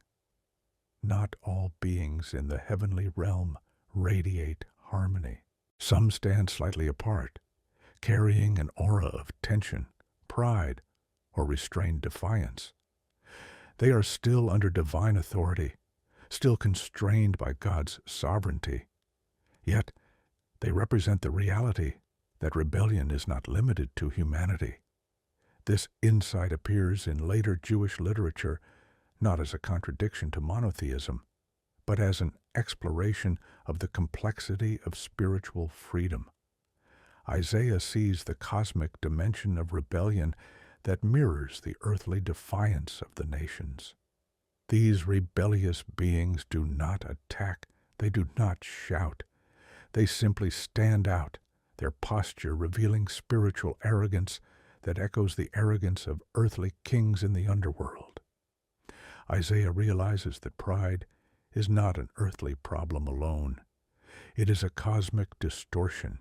Not all beings in the heavenly realm radiate harmony. Some stand slightly apart, carrying an aura of tension, pride, or restrained defiance. They are still under divine authority, still constrained by God's sovereignty. Yet, they represent the reality that rebellion is not limited to humanity. This insight appears in later Jewish literature not as a contradiction to monotheism, but as an exploration of the complexity of spiritual freedom. Isaiah sees the cosmic dimension of rebellion that mirrors the earthly defiance of the nations. These rebellious beings do not attack, they do not shout. They simply stand out, their posture revealing spiritual arrogance that echoes the arrogance of earthly kings in the underworld. Isaiah realizes that pride is not an earthly problem alone. It is a cosmic distortion.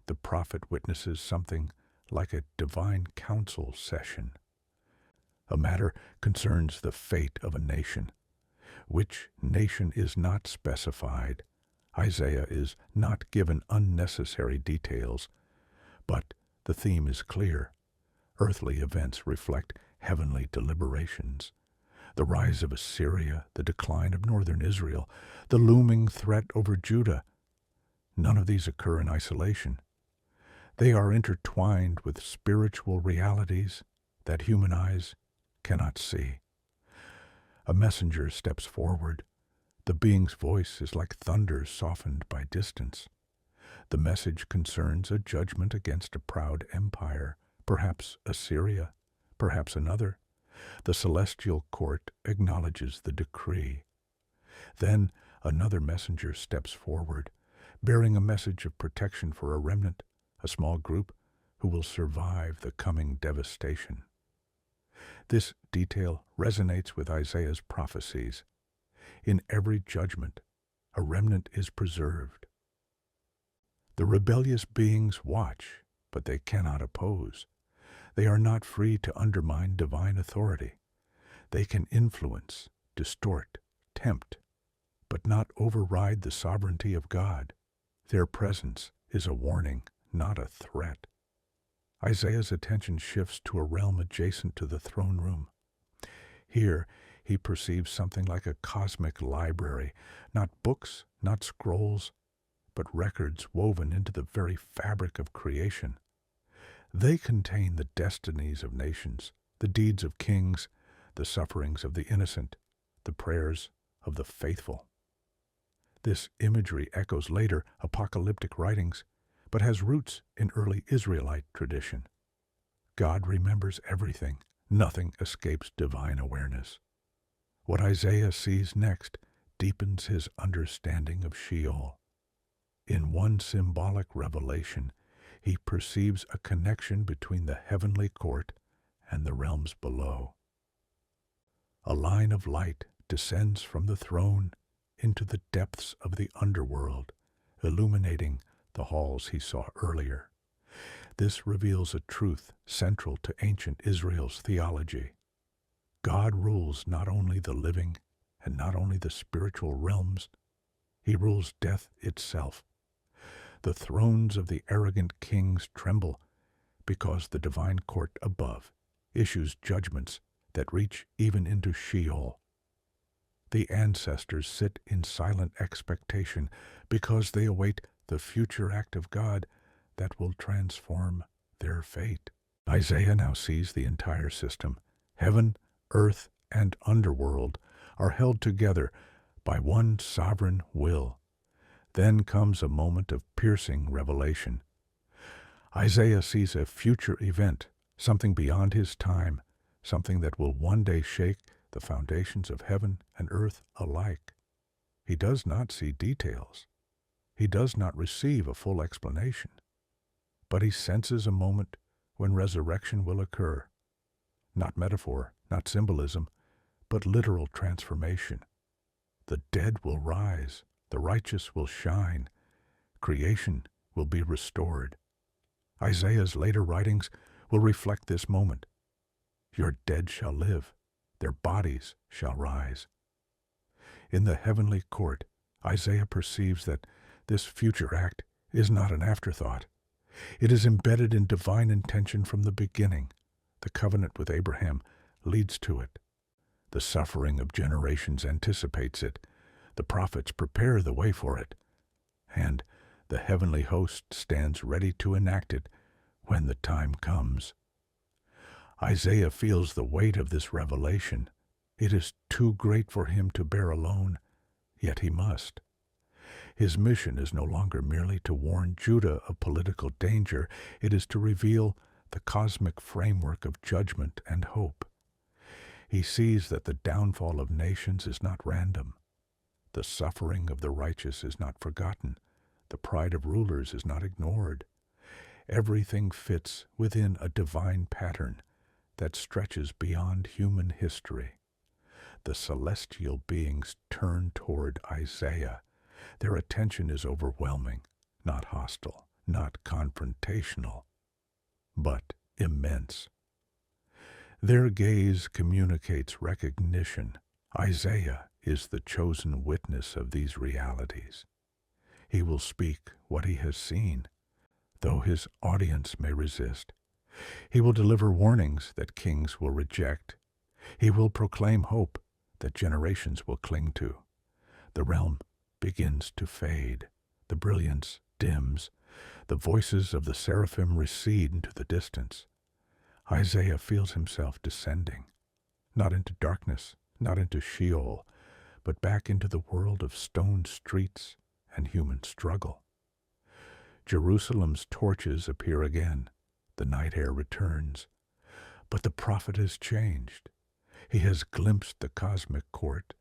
The prophet witnesses something like a divine council session. A matter concerns the fate of a nation. Which nation is not specified. Isaiah is not given unnecessary details, but the theme is clear. Earthly events reflect heavenly deliberations. The rise of Assyria, the decline of northern Israel, the looming threat over Judah. None of these occur in isolation. They are intertwined with spiritual realities that human eyes cannot see. A messenger steps forward. The being's voice is like thunder softened by distance. The message concerns a judgment against a proud empire, perhaps Assyria, perhaps another. The celestial court acknowledges the decree. Then another messenger steps forward, bearing a message of protection for a remnant, a small group who will survive the coming devastation. This detail resonates with Isaiah's prophecies. In every judgment, a remnant is preserved. The rebellious beings watch, but they cannot oppose. They are not free to undermine divine authority. They can influence, distort, tempt, but not override the sovereignty of God. Their presence is a warning, not a threat. Isaiah's attention shifts to a realm adjacent to the throne room. Here, he perceives something like a cosmic library, not books, not scrolls, but records woven into the very fabric of creation. They contain the destinies of nations, the deeds of kings, the sufferings of the innocent, the prayers of the faithful. This imagery echoes later apocalyptic writings, but has roots in early Israelite tradition. God remembers everything. Nothing escapes divine awareness. What Isaiah sees next deepens his understanding of Sheol. In one symbolic revelation, he perceives a connection between the heavenly court and the realms below. A line of light descends from the throne into the depths of the underworld, illuminating the halls he saw earlier. This reveals a truth central to ancient Israel's theology. God rules not only the living and not only the spiritual realms, he rules death itself. The thrones of the arrogant kings tremble because the divine court above issues judgments that reach even into Sheol. The ancestors sit in silent expectation because they await the future act of God that will transform their fate. Isaiah now sees the entire system. Heaven, earth, and underworld are held together by one sovereign will. Then comes a moment of piercing revelation. Isaiah sees a future event, something beyond his time, something that will one day shake the foundations of heaven and earth alike. He does not see details. He does not receive a full explanation. But he senses a moment when resurrection will occur. Not metaphor, not symbolism, but literal transformation. The dead will rise, the righteous will shine, creation will be restored. Isaiah's later writings will reflect this moment. Your dead shall live, their bodies shall rise. In the heavenly court, Isaiah perceives that this future act is not an afterthought. It is embedded in divine intention from the beginning. The covenant with Abraham leads to it. The suffering of generations anticipates it. The prophets prepare the way for it. And the heavenly host stands ready to enact it when the time comes. Isaiah feels the weight of this revelation. It is too great for him to bear alone, yet he must. His mission is no longer merely to warn Judah of political danger. It is to reveal the cosmic framework of judgment and hope. He sees that the downfall of nations is not random. The suffering of the righteous is not forgotten. The pride of rulers is not ignored. Everything fits within a divine pattern that stretches beyond human history. The celestial beings turn toward Isaiah. Their attention is overwhelming, not hostile, not confrontational, but immense. Their gaze communicates recognition. Isaiah is the chosen witness of these realities. He will speak what he has seen, though his audience may resist. He will deliver warnings that kings will reject. He will proclaim hope that generations will cling to. The realm begins to fade. The brilliance dims. The voices of the seraphim recede into the distance. Isaiah feels himself descending, not into darkness, not into Sheol, but back into the world of stone streets and human struggle. Jerusalem's torches appear again. The night air returns. But the prophet has changed. He has glimpsed the cosmic court,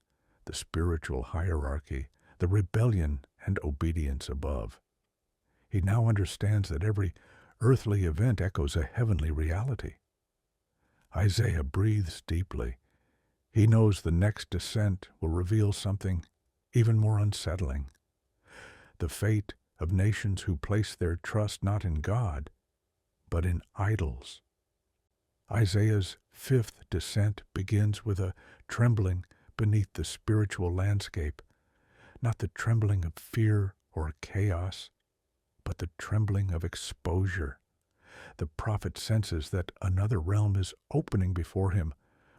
the spiritual hierarchy, the rebellion and obedience above. He now understands that every earthly event echoes a heavenly reality. Isaiah breathes deeply. He knows the next descent will reveal something even more unsettling. The fate of nations who place their trust not in God, but in idols. Isaiah's fifth descent begins with a trembling beneath the spiritual landscape, not the trembling of fear or chaos, but the trembling of exposure. The prophet senses that another realm is opening before him,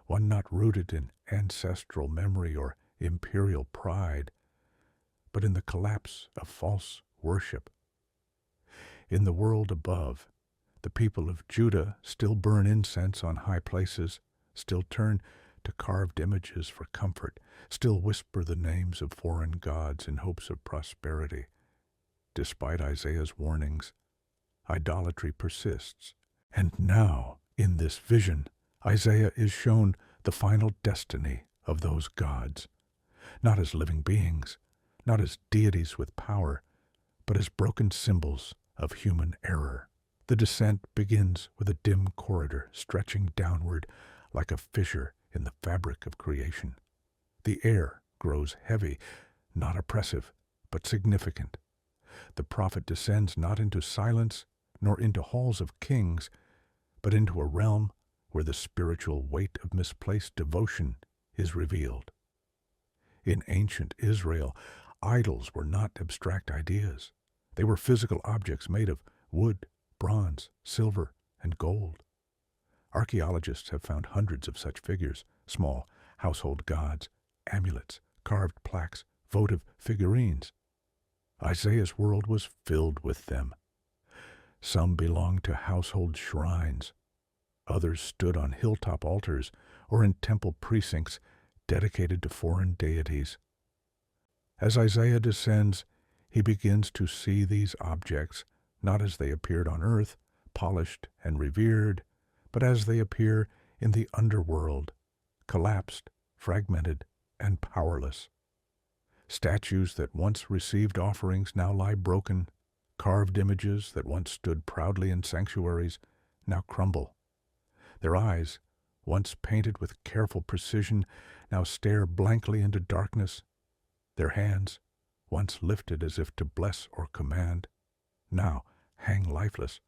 one not rooted in ancestral memory or imperial pride, but in the collapse of false worship. In the world above, the people of Judah still burn incense on high places, still turn to carved images for comfort, still whisper the names of foreign gods in hopes of prosperity. Despite Isaiah's warnings, idolatry persists. And now, in this vision, Isaiah is shown the final destiny of those gods, not as living beings, not as deities with power, but as broken symbols of human error. The descent begins with a dim corridor stretching downward like a fissure in the fabric of creation. The air grows heavy, not oppressive, but significant. The prophet descends not into silence nor into halls of kings, but into a realm where the spiritual weight of misplaced devotion is revealed. In ancient Israel, idols were not abstract ideas. They were physical objects made of wood, bronze, silver, and gold. Archaeologists have found hundreds of such figures, small household gods, amulets, carved plaques, votive figurines. Isaiah's world was filled with them. Some belonged to household shrines. Others stood on hilltop altars or in temple precincts dedicated to foreign deities. As Isaiah descends, he begins to see these objects not as they appeared on earth, polished and revered, but as they appear in the underworld, collapsed, fragmented, and powerless. Statues that once received offerings now lie broken. Carved images that once stood proudly in sanctuaries now crumble. Their eyes, once painted with careful precision, now stare blankly into darkness. Their hands, once lifted as if to bless or command, now hang lifeless.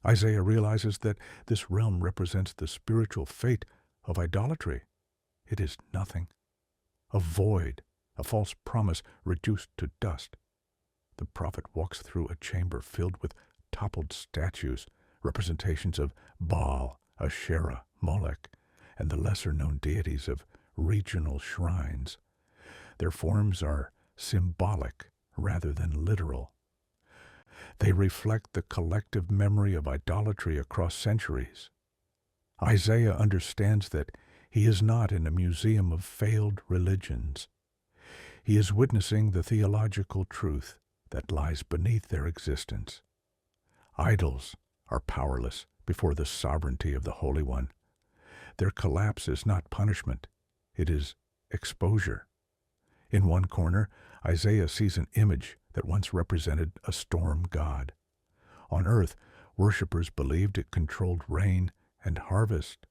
Isaiah realizes that this realm represents the spiritual fate of idolatry. It is nothing, a void, a false promise reduced to dust. The prophet walks through a chamber filled with toppled statues, representations of Baal, Asherah, Molech, and the lesser-known deities of regional shrines. Their forms are symbolic rather than literal. They reflect the collective memory of idolatry across centuries. Isaiah understands that he is not in a museum of failed religions. He is witnessing the theological truth that lies beneath their existence. Idols are powerless before the sovereignty of the Holy One. Their collapse is not punishment, it is exposure. In one corner, Isaiah sees an image that once represented a storm god. On earth, worshippers believed it controlled rain and harvest.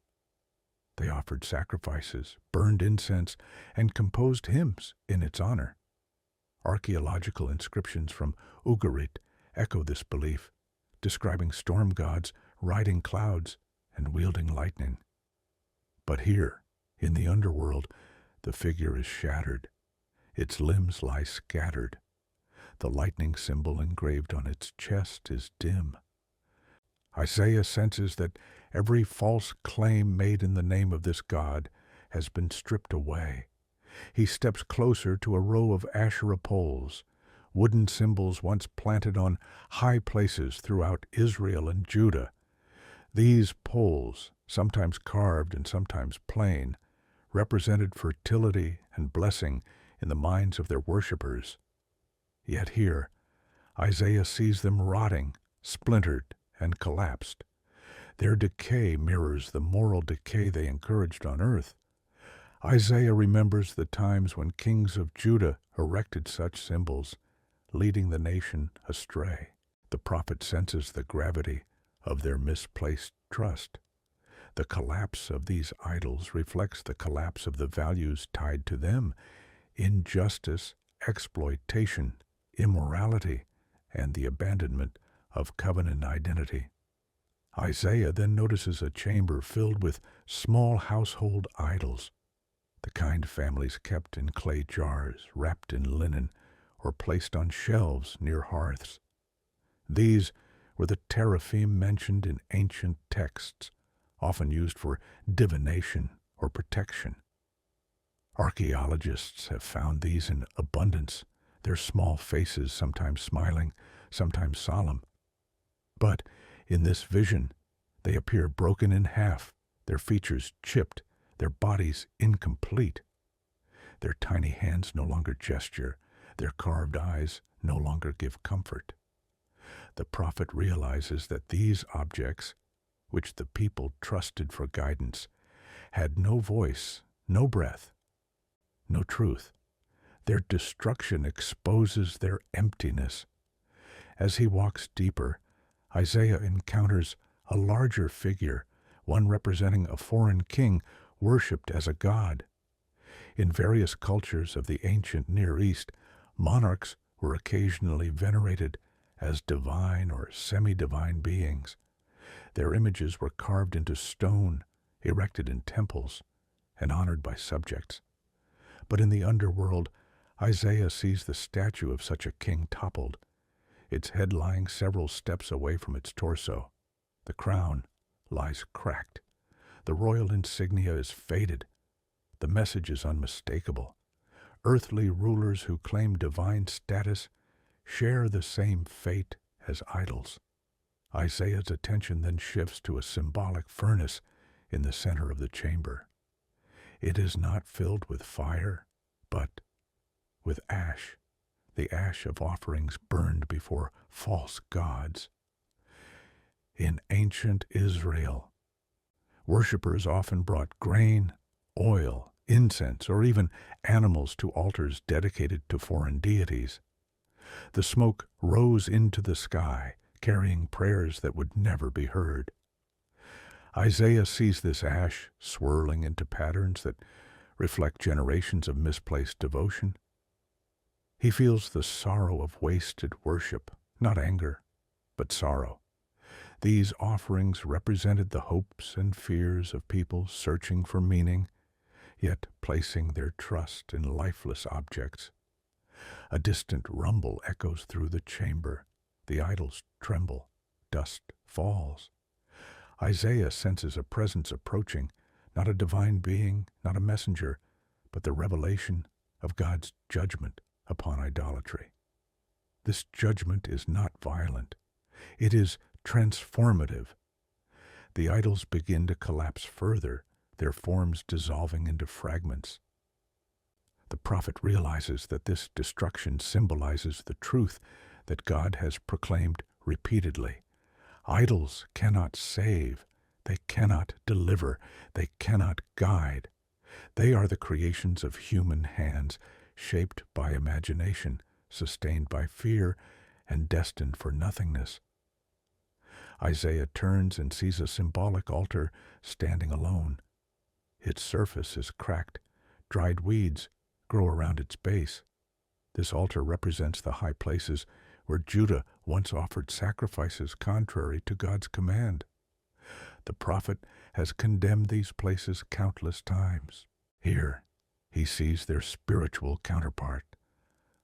They offered sacrifices, burned incense, and composed hymns in its honor. Archaeological inscriptions from Ugarit echo this belief, describing storm gods riding clouds and wielding lightning. But here, in the underworld, the figure is shattered. Its limbs lie scattered. The lightning symbol engraved on its chest is dim. Isaiah senses that every false claim made in the name of this god has been stripped away. He steps closer to a row of Asherah poles, wooden symbols once planted on high places throughout Israel and Judah. These poles, sometimes carved and sometimes plain, represented fertility and blessing in the minds of their worshippers. Yet here, Isaiah sees them rotting, splintered, and collapsed. Their decay mirrors the moral decay they encouraged on earth. Isaiah remembers the times when kings of Judah erected such symbols, leading the nation astray. The prophet senses the gravity of their misplaced trust. The collapse of these idols reflects the collapse of the values tied to them: injustice, exploitation, immorality, and the abandonment of covenant identity. Isaiah then notices a chamber filled with small household idols, the kind families kept in clay jars, wrapped in linen, or placed on shelves near hearths. These were the teraphim mentioned in ancient texts, often used for divination or protection. Archaeologists have found these in abundance, their small faces sometimes smiling, sometimes solemn. But in this vision, they appear broken in half, their features chipped, their bodies incomplete. Their tiny hands no longer gesture, their carved eyes no longer give comfort. The prophet realizes that these objects, which the people trusted for guidance, had no voice, no breath, no truth. Their destruction exposes their emptiness. As he walks deeper, Isaiah encounters a larger figure, one representing a foreign king worshipped as a god. In various cultures of the ancient Near East, monarchs were occasionally venerated as divine or semi-divine beings. Their images were carved into stone, erected in temples, and honored by subjects. But in the underworld, Isaiah sees the statue of such a king toppled, its head lying several steps away from its torso. The crown lies cracked. The royal insignia is faded. The message is unmistakable. Earthly rulers who claim divine status share the same fate as idols. Isaiah's attention then shifts to a symbolic furnace in the center of the chamber. It is not filled with fire, but with ash, the ash of offerings burned before false gods. In ancient Israel, worshippers often brought grain, oil, incense, or even animals to altars dedicated to foreign deities. The smoke rose into the sky, carrying prayers that would never be heard. Isaiah sees this ash swirling into patterns that reflect generations of misplaced devotion. He feels the sorrow of wasted worship, not anger, but sorrow. These offerings represented the hopes and fears of people searching for meaning, yet placing their trust in lifeless objects. A distant rumble echoes through the chamber. The idols tremble. Dust falls. Isaiah senses a presence approaching, not a divine being, not a messenger, but the revelation of God's judgment upon idolatry. This judgment is not violent. It is transformative. The idols begin to collapse further, their forms dissolving into fragments. The prophet realizes that this destruction symbolizes the truth that God has proclaimed repeatedly. Idols cannot save, they cannot deliver, they cannot guide. They are the creations of human hands, shaped by imagination, sustained by fear, and destined for nothingness. Isaiah turns and sees a symbolic altar standing alone. Its surface is cracked. Dried weeds grow around its base. This altar represents the high places where Judah once offered sacrifices contrary to God's command. The prophet has condemned these places countless times. Here, he sees their spiritual counterpart,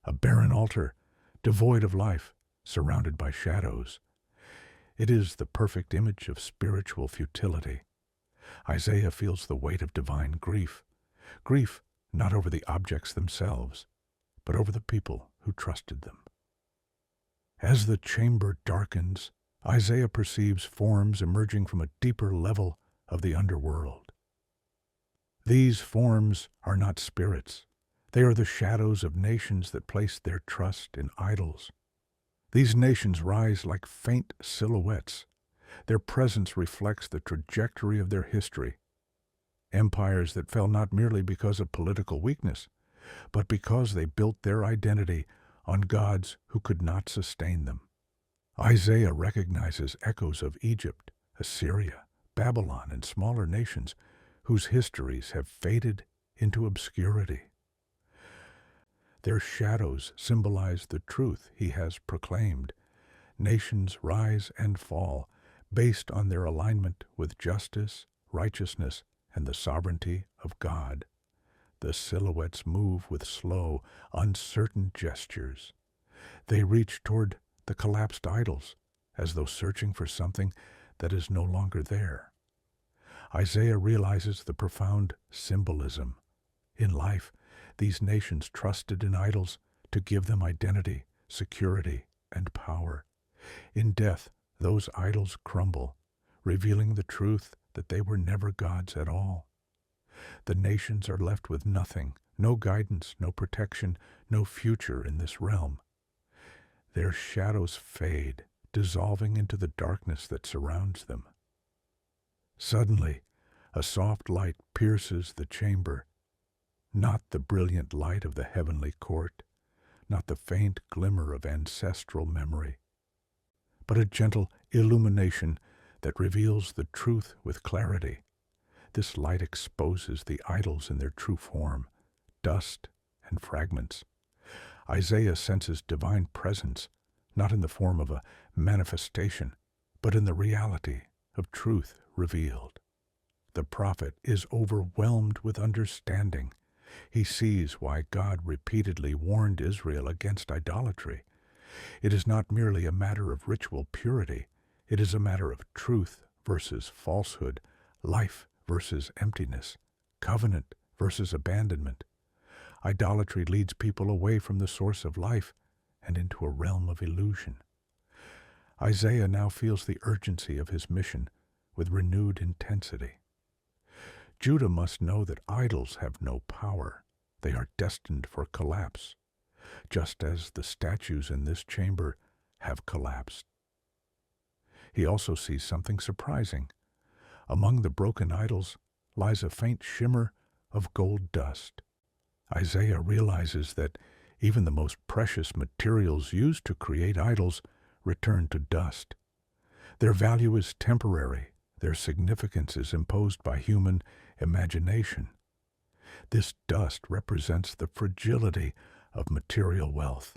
a barren altar, devoid of life, surrounded by shadows. It is the perfect image of spiritual futility. Isaiah feels the weight of divine grief. Grief not over the objects themselves, but over the people who trusted them. As the chamber darkens, Isaiah perceives forms emerging from a deeper level of the underworld. These forms are not spirits. They are the shadows of nations that place their trust in idols. These nations rise like faint silhouettes. Their presence reflects the trajectory of their history. Empires that fell not merely because of political weakness, but because they built their identity on gods who could not sustain them. Isaiah recognizes echoes of Egypt, Assyria, Babylon and smaller nations whose histories have faded into obscurity. Their shadows symbolize the truth he has proclaimed. Nations rise and fall based on their alignment with justice, righteousness, and the sovereignty of God. The silhouettes move with slow, uncertain gestures. They reach toward the collapsed idols, as though searching for something that is no longer there. Isaiah realizes the profound symbolism. In life, these nations trusted in idols to give them identity, security, and power. In death, those idols crumble, revealing the truth that they were never gods at all. The nations are left with nothing, no guidance, no protection, no future in this realm. Their shadows fade, dissolving into the darkness that surrounds them. Suddenly, a soft light pierces the chamber, not the brilliant light of the heavenly court, not the faint glimmer of ancestral memory, but a gentle illumination that reveals the truth with clarity. This light exposes the idols in their true form, dust and fragments. Isaiah senses divine presence, not in the form of a manifestation, but in the reality of truth revealed. The prophet is overwhelmed with understanding. He sees why God repeatedly warned Israel against idolatry. It is not merely a matter of ritual purity. It is a matter of truth versus falsehood, life versus emptiness, covenant versus abandonment. Idolatry leads people away from the source of life and into a realm of illusion. Isaiah now feels the urgency of his mission with renewed intensity. Judah must know that idols have no power. They are destined for collapse, just as the statues in this chamber have collapsed. He also sees something surprising. Among the broken idols lies a faint shimmer of gold dust. Isaiah realizes that even the most precious materials used to create idols return to dust. Their value is temporary. Their significance is imposed by human imagination. This dust represents the fragility of material wealth,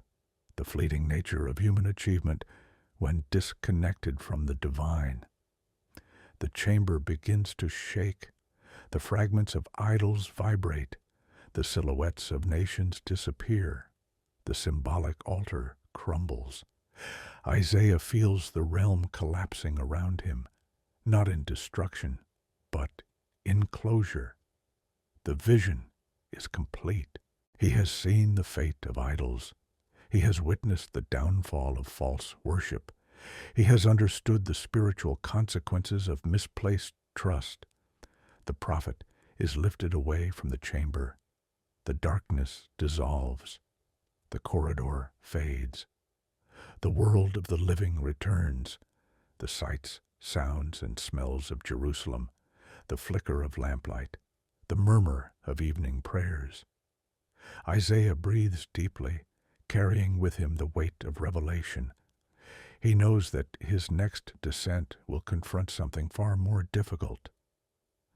the fleeting nature of human achievement when disconnected from the divine. The chamber begins to shake. The fragments of idols vibrate. The silhouettes of nations disappear. The symbolic altar crumbles. Isaiah feels the realm collapsing around him, not in destruction, but in closure. The vision is complete. He has seen the fate of idols. He has witnessed the downfall of false worship. He has understood the spiritual consequences of misplaced trust. The prophet is lifted away from the chamber. The darkness dissolves. The corridor fades. The world of the living returns. The sights, sounds, and smells of Jerusalem, the flicker of lamplight, the murmur of evening prayers. Isaiah breathes deeply, carrying with him the weight of revelation. He knows that his next descent will confront something far more difficult: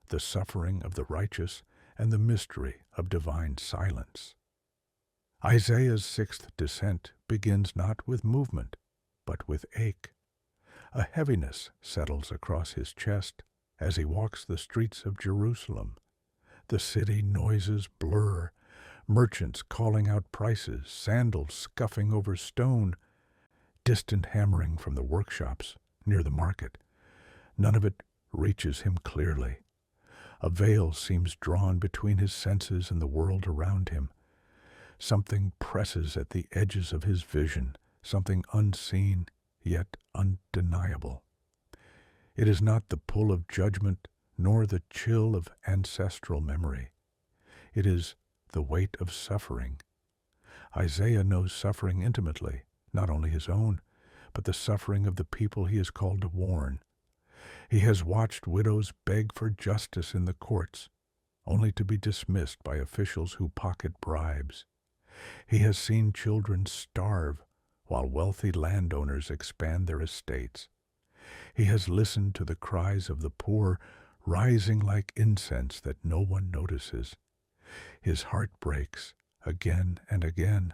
the suffering of the righteous and the mystery of divine silence. Isaiah's sixth descent begins not with movement, but with ache. A heaviness settles across his chest as he walks the streets of Jerusalem. The city noises blur, merchants calling out prices, sandals scuffing over stone, distant hammering from the workshops near the market. None of it reaches him clearly. A veil seems drawn between his senses and the world around him. Something presses at the edges of his vision, something unseen yet undeniable. It is not the pull of judgment nor the chill of ancestral memory. It is the weight of suffering. Isaiah knows suffering intimately, not only his own, but the suffering of the people he is called to warn. He has watched widows beg for justice in the courts, only to be dismissed by officials who pocket bribes. He has seen children starve while wealthy landowners expand their estates. He has listened to the cries of the poor rising like incense that no one notices. His heart breaks again and again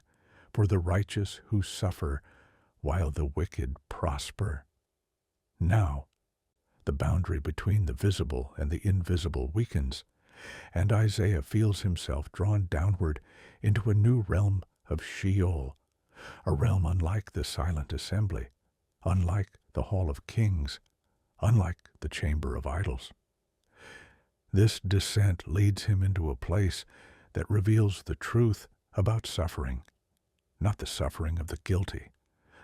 for the righteous who suffer while the wicked prosper. Now, the boundary between the visible and the invisible weakens, and Isaiah feels himself drawn downward into a new realm of Sheol, a realm unlike the silent assembly, unlike the hall of kings, unlike the chamber of idols. This descent leads him into a place that reveals the truth about suffering, not the suffering of the guilty,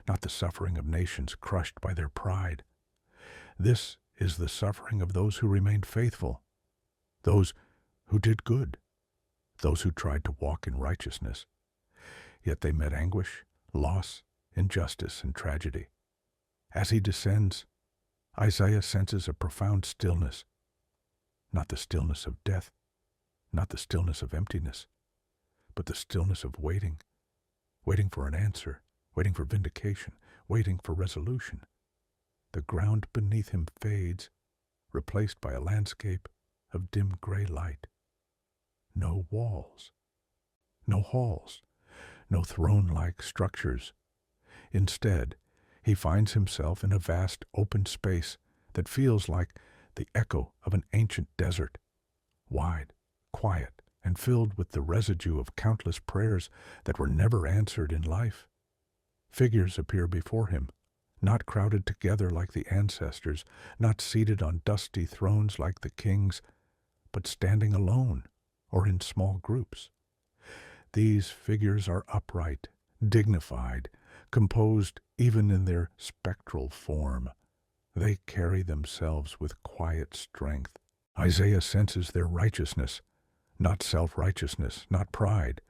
not the suffering of nations crushed by their pride. This is the suffering of those who remained faithful, those who did good, those who tried to walk in righteousness. Yet they met anguish, loss, injustice, and tragedy. As he descends, Isaiah senses a profound stillness, not the stillness of death, not the stillness of emptiness, but the stillness of waiting, waiting for an answer, waiting for vindication, waiting for resolution. The ground beneath him fades, replaced by a landscape of dim gray light. No walls, no halls, no throne-like structures. Instead, he finds himself in a vast open space that feels like the echo of an ancient desert, wide, quiet, and filled with the residue of countless prayers that were never answered in life. Figures appear before him, not crowded together like the ancestors, not seated on dusty thrones like the kings, but standing alone or in small groups. These figures are upright, dignified, composed even in their spectral form. They carry themselves with quiet strength. Isaiah senses their righteousness, not self-righteousness, not pride,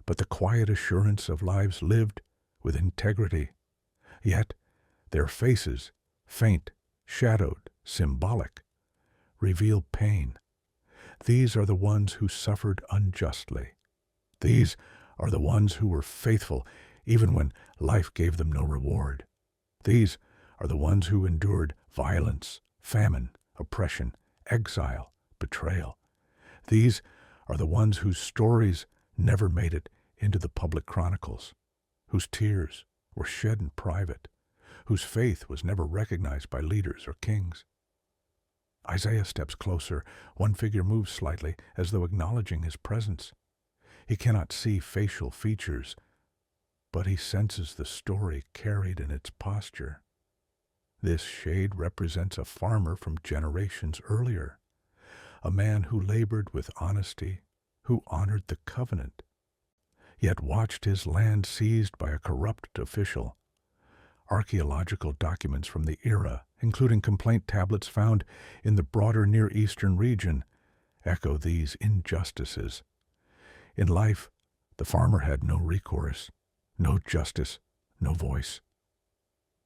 but the quiet assurance of lives lived with integrity. Yet their faces, faint, shadowed, symbolic, reveal pain. These are the ones who suffered unjustly. These are the ones who were faithful even when life gave them no reward. These are the ones who endured violence, famine, oppression, exile, betrayal. These are the ones whose stories never made it into the public chronicles, whose tears were shed in private, whose faith was never recognized by leaders or kings. Isaiah steps closer. One figure moves slightly, as though acknowledging his presence. He cannot see facial features, but he senses the story carried in its posture. This shade represents a farmer from generations earlier, a man who labored with honesty, who honored the covenant, yet watched his land seized by a corrupt official. Archaeological documents from the era, including complaint tablets found in the broader Near Eastern region, echo these injustices. In life, the farmer had no recourse, no justice, no voice.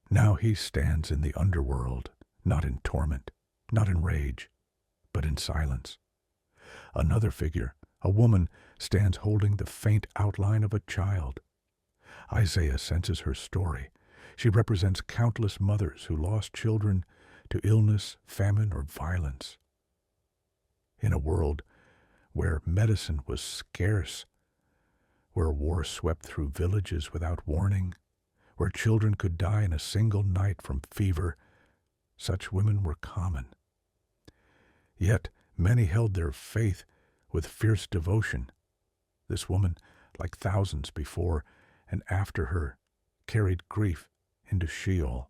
Now he stands in the underworld, not in torment, not in rage, but in silence. Another figure, a woman, stands holding the faint outline of a child. Isaiah senses her story. She represents countless mothers who lost children to illness, famine, or violence. In a world where medicine was scarce, where war swept through villages without warning, where children could die in a single night from fever, such women were common. Yet many held their faith with fierce devotion. This woman, like thousands before and after her, carried grief into Sheol,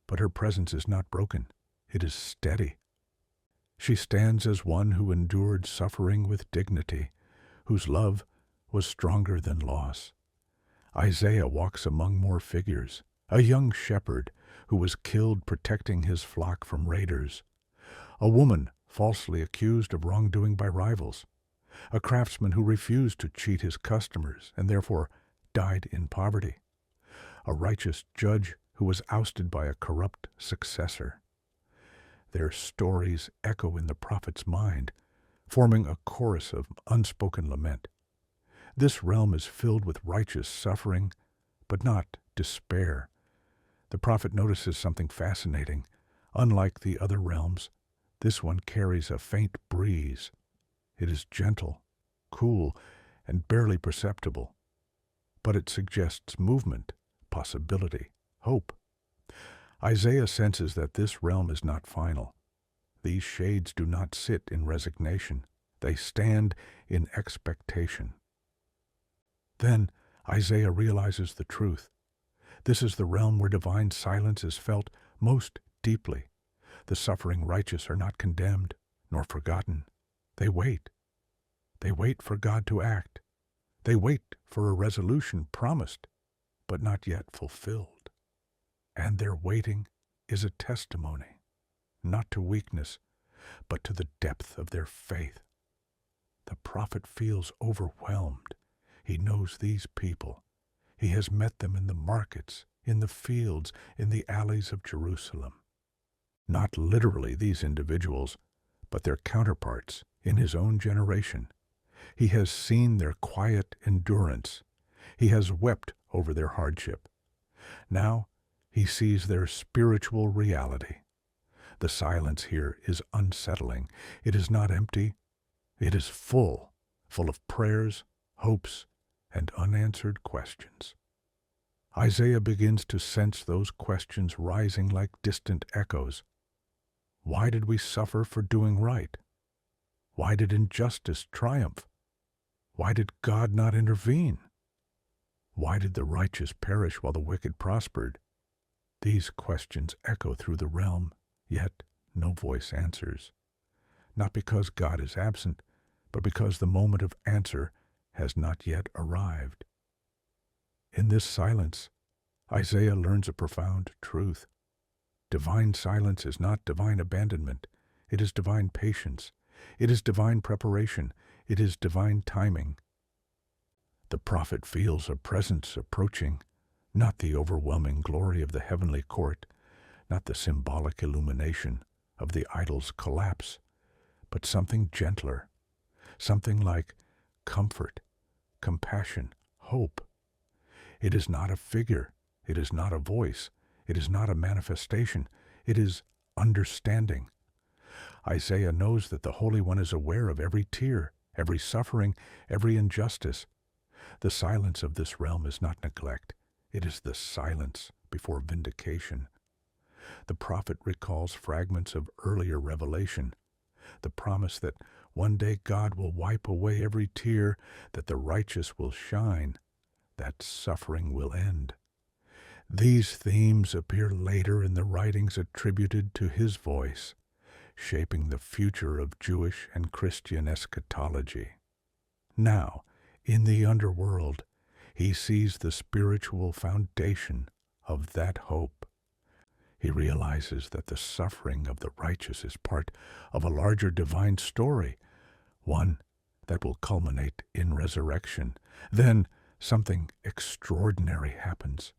but her presence is not broken. It is steady. She stands as one who endured suffering with dignity, whose love was stronger than loss. Isaiah walks among more figures, a young shepherd who was killed protecting his flock from raiders, a woman falsely accused of wrongdoing by rivals, a craftsman who refused to cheat his customers and therefore died in poverty, a righteous judge who was ousted by a corrupt successor. Their stories echo in the prophet's mind, forming a chorus of unspoken lament. This realm is filled with righteous suffering, but not despair. The prophet notices something fascinating. Unlike the other realms, this one carries a faint breeze. It is gentle, cool, and barely perceptible, but it suggests movement, possibility, hope. Isaiah senses that this realm is not final. These shades do not sit in resignation. They stand in expectation. Then Isaiah realizes the truth. This is the realm where divine silence is felt most deeply. The suffering righteous are not condemned nor forgotten. They wait. They wait for God to act. They wait for a resolution promised, but not yet fulfilled. And their waiting is a testimony, not to weakness, but to the depth of their faith. The prophet feels overwhelmed. He knows these people. He has met them in the markets, in the fields, in the alleys of Jerusalem. Not literally these individuals, but their counterparts in his own generation. He has seen their quiet endurance. He has wept over their hardship. Now he sees their spiritual reality. The silence here is unsettling. It is not empty. It is full of prayers, hopes, and unanswered questions. Isaiah begins to sense those questions rising like distant echoes. Why did we suffer for doing right? Why did injustice triumph? Why did God not intervene? Why did the righteous perish while the wicked prospered? These questions echo through the realm, yet no voice answers. Not because God is absent, but because the moment of answer has not yet arrived. In this silence, Isaiah learns a profound truth. Divine silence is not divine abandonment. It is divine patience. It is divine preparation. It is divine timing. The prophet feels a presence approaching, not the overwhelming glory of the heavenly court, not the symbolic illumination of the idol's collapse, but something gentler, something like comfort, compassion, hope. It is not a figure. It is not a voice. It is not a manifestation. It is understanding. Isaiah knows that the Holy One is aware of every tear, every suffering, every injustice. The silence of this realm is not neglect. It is the silence before vindication. The prophet recalls fragments of earlier revelation, the promise that one day God will wipe away every tear, that the righteous will shine, that suffering will end. These themes appear later in the writings attributed to his voice, shaping the future of Jewish and Christian eschatology. Now, in the underworld, he sees the spiritual foundation of that hope. He realizes that the suffering of the righteous is part of a larger divine story, one that will culminate in resurrection. Then something extraordinary happens.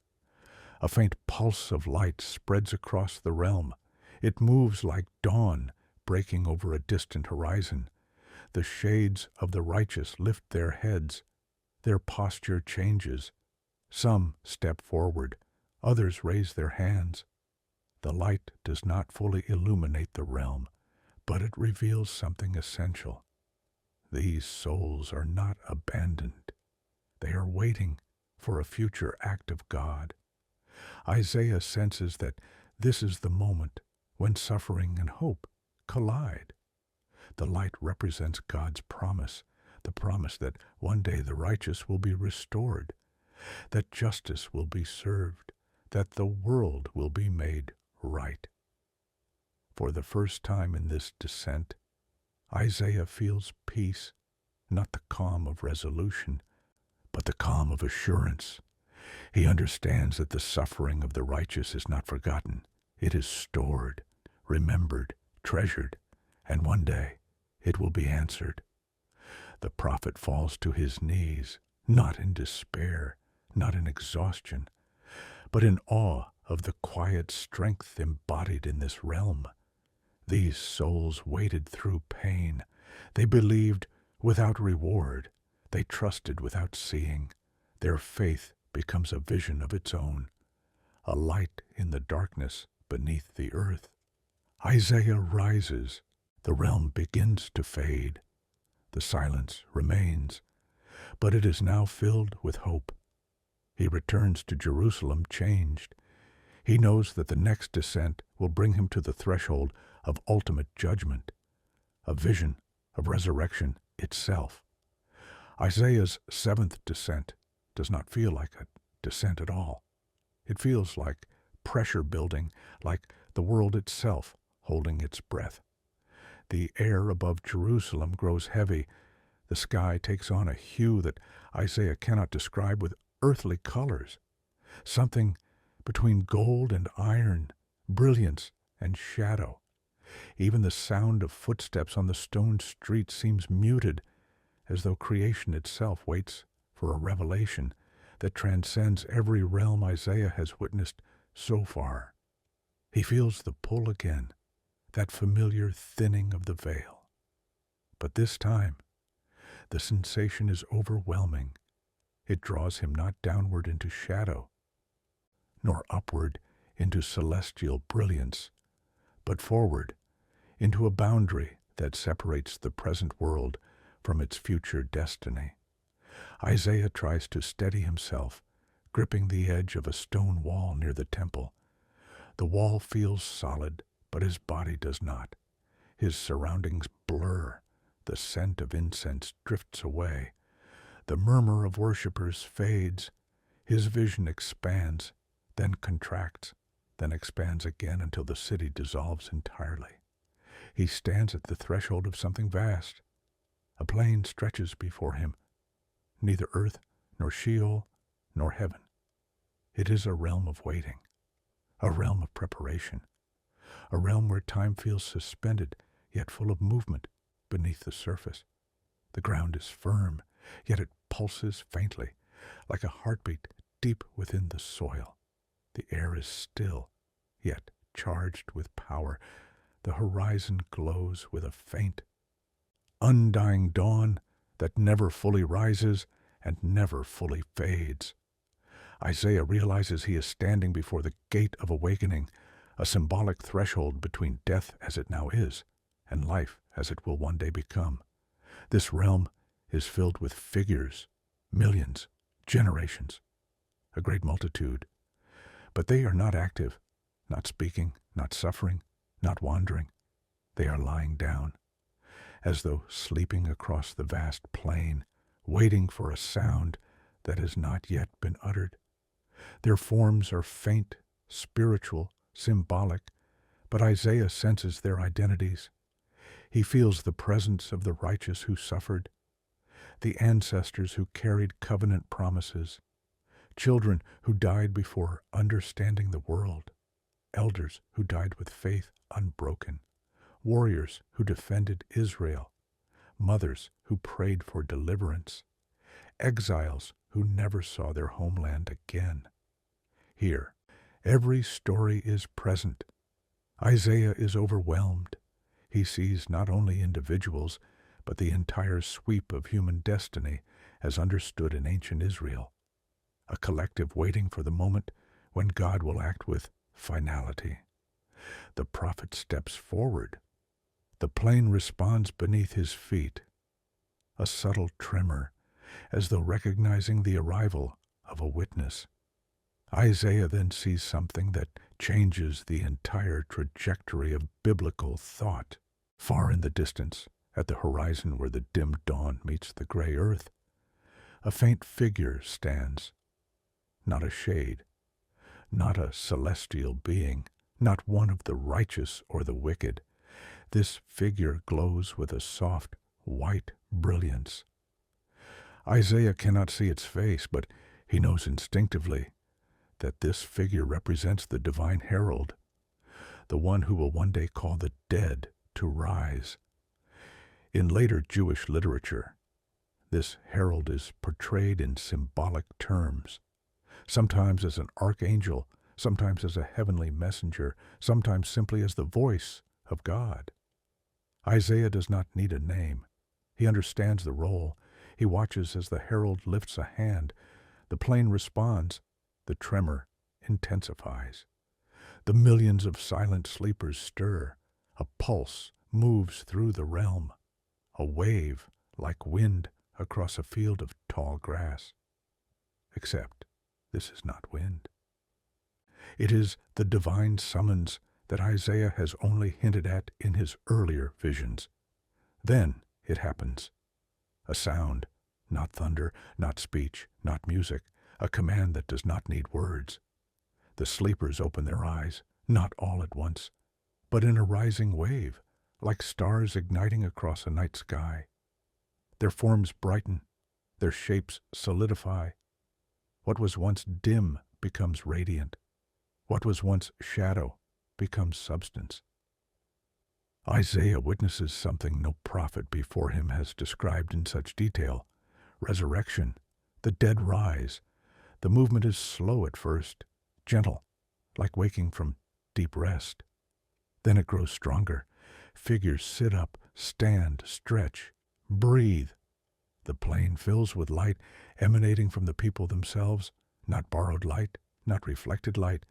A faint pulse of light spreads across the realm. It moves like dawn breaking over a distant horizon. The shades of the righteous lift their heads. Their posture changes. Some step forward. Others raise their hands. The light does not fully illuminate the realm, but it reveals something essential. These souls are not abandoned. They are waiting for a future act of God. Isaiah senses that this is the moment when suffering and hope collide. The light represents God's promise, the promise that one day the righteous will be restored, that justice will be served, that the world will be made right. For the first time in this descent, Isaiah feels peace, not the calm of resolution, but the calm of assurance. He understands that the suffering of the righteous is not forgotten. It is stored, remembered, treasured, and one day it will be answered. The prophet falls to his knees, not in despair, not in exhaustion, but in awe of the quiet strength embodied in this realm. These souls waited through pain. They believed without reward. They trusted without seeing. Their faith becomes a vision of its own, a light in the darkness beneath the earth. Isaiah rises. The realm begins to fade. The silence remains, but it is now filled with hope. He returns to Jerusalem changed. He knows that the next descent will bring him to the threshold of ultimate judgment, a vision of resurrection itself. Isaiah's seventh descent does not feel like a descent at all. It feels like pressure building, like the world itself holding its breath. The air above Jerusalem grows heavy. The sky takes on a hue that Isaiah cannot describe with earthly colors, something between gold and iron, brilliance and shadow. Even the sound of footsteps on the stone street seems muted, as though creation itself waits for a revelation that transcends every realm Isaiah has witnessed so far. He feels the pull again, that familiar thinning of the veil. But this time, the sensation is overwhelming. It draws him not downward into shadow, nor upward into celestial brilliance, but forward into a boundary that separates the present world from its future destiny. Isaiah tries to steady himself, gripping the edge of a stone wall near the temple. The wall feels solid, but his body does not. His surroundings blur. The scent of incense drifts away. The murmur of worshippers fades. His vision expands, then contracts, then expands again until the city dissolves entirely. He stands at the threshold of something vast. A plain stretches before him, neither earth nor Sheol nor heaven. It is a realm of waiting, a realm of preparation, a realm where time feels suspended, yet full of movement beneath the surface. The ground is firm, yet it pulses faintly, like a heartbeat deep within the soil. The air is still, yet charged with power. The horizon glows with a faint, undying dawn that never fully rises and never fully fades. Isaiah realizes he is standing before the gate of awakening, a symbolic threshold between death as it now is and life as it will one day become. This realm is filled with figures, millions, generations, a great multitude. But they are not active, not speaking, not suffering, not wandering. They are lying down, as though sleeping across the vast plain, waiting for a sound that has not yet been uttered. Their forms are faint, spiritual, symbolic, but Isaiah senses their identities. He feels the presence of the righteous who suffered, the ancestors who carried covenant promises, children who died before understanding the world, elders who died with faith unbroken, warriors who defended Israel, mothers who prayed for deliverance, exiles who never saw their homeland again. Here, every story is present. Isaiah is overwhelmed. He sees not only individuals, but the entire sweep of human destiny as understood in ancient Israel, a collective waiting for the moment when God will act with finality. The prophet steps forward. The plain responds beneath his feet, a subtle tremor, as though recognizing the arrival of a witness. Isaiah then sees something that changes the entire trajectory of biblical thought. Far in the distance, at the horizon where the dim dawn meets the gray earth, a faint figure stands. Not a shade, not a celestial being, not one of the righteous or the wicked. This figure glows with a soft, white brilliance. Isaiah cannot see its face, but he knows instinctively that this figure represents the divine herald, the one who will one day call the dead to rise. In later Jewish literature, this herald is portrayed in symbolic terms, sometimes as an archangel, sometimes as a heavenly messenger, sometimes simply as the voice of God. Isaiah does not need a name. He understands the role. He watches as the herald lifts a hand. The plain responds, the tremor intensifies. The millions of silent sleepers stir. A pulse moves through the realm, a wave like wind across a field of tall grass. Except this is not wind. It is the divine summons that Isaiah has only hinted at in his earlier visions. Then it happens. A sound, not thunder, not speech, not music, a command that does not need words. The sleepers open their eyes, not all at once, but in a rising wave, like stars igniting across a night sky. Their forms brighten, their shapes solidify. What was once dim becomes radiant. What was once shadow becomes substance. Isaiah witnesses something no prophet before him has described in such detail. Resurrection. The dead rise. The movement is slow at first, gentle, like waking from deep rest. Then it grows stronger. Figures sit up, stand, stretch, breathe. The plain fills with light emanating from the people themselves, not borrowed light, not reflected light,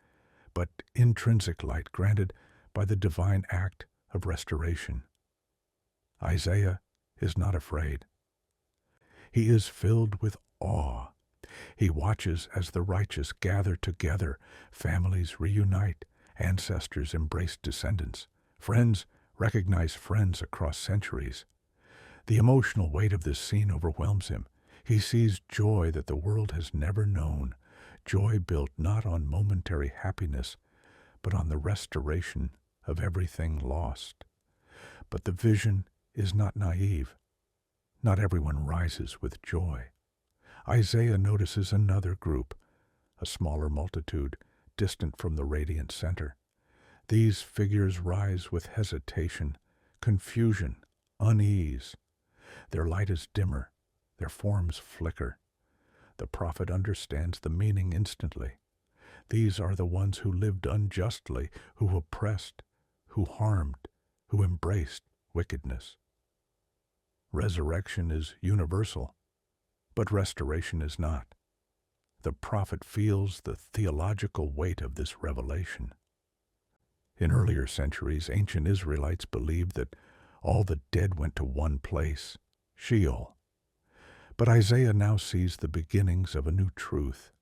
but intrinsic light granted by the divine act of restoration. Isaiah is not afraid. He is filled with awe. He watches as the righteous gather together, families reunite, ancestors embrace descendants, friends recognize friends across centuries. The emotional weight of this scene overwhelms him. He sees joy that the world has never known, joy built not on momentary happiness, but on the restoration of everything lost. But the vision is not naive. Not everyone rises with joy. Isaiah notices another group, a smaller multitude, distant from the radiant center. These figures rise with hesitation, confusion, unease. Their light is dimmer, their forms flicker. The prophet understands the meaning instantly. These are the ones who lived unjustly, who oppressed, who harmed, who embraced wickedness. Resurrection is universal, but restoration is not. The prophet feels the theological weight of this revelation. In earlier centuries, ancient Israelites believed that all the dead went to one place, Sheol. But Isaiah now sees the beginnings of a new truth,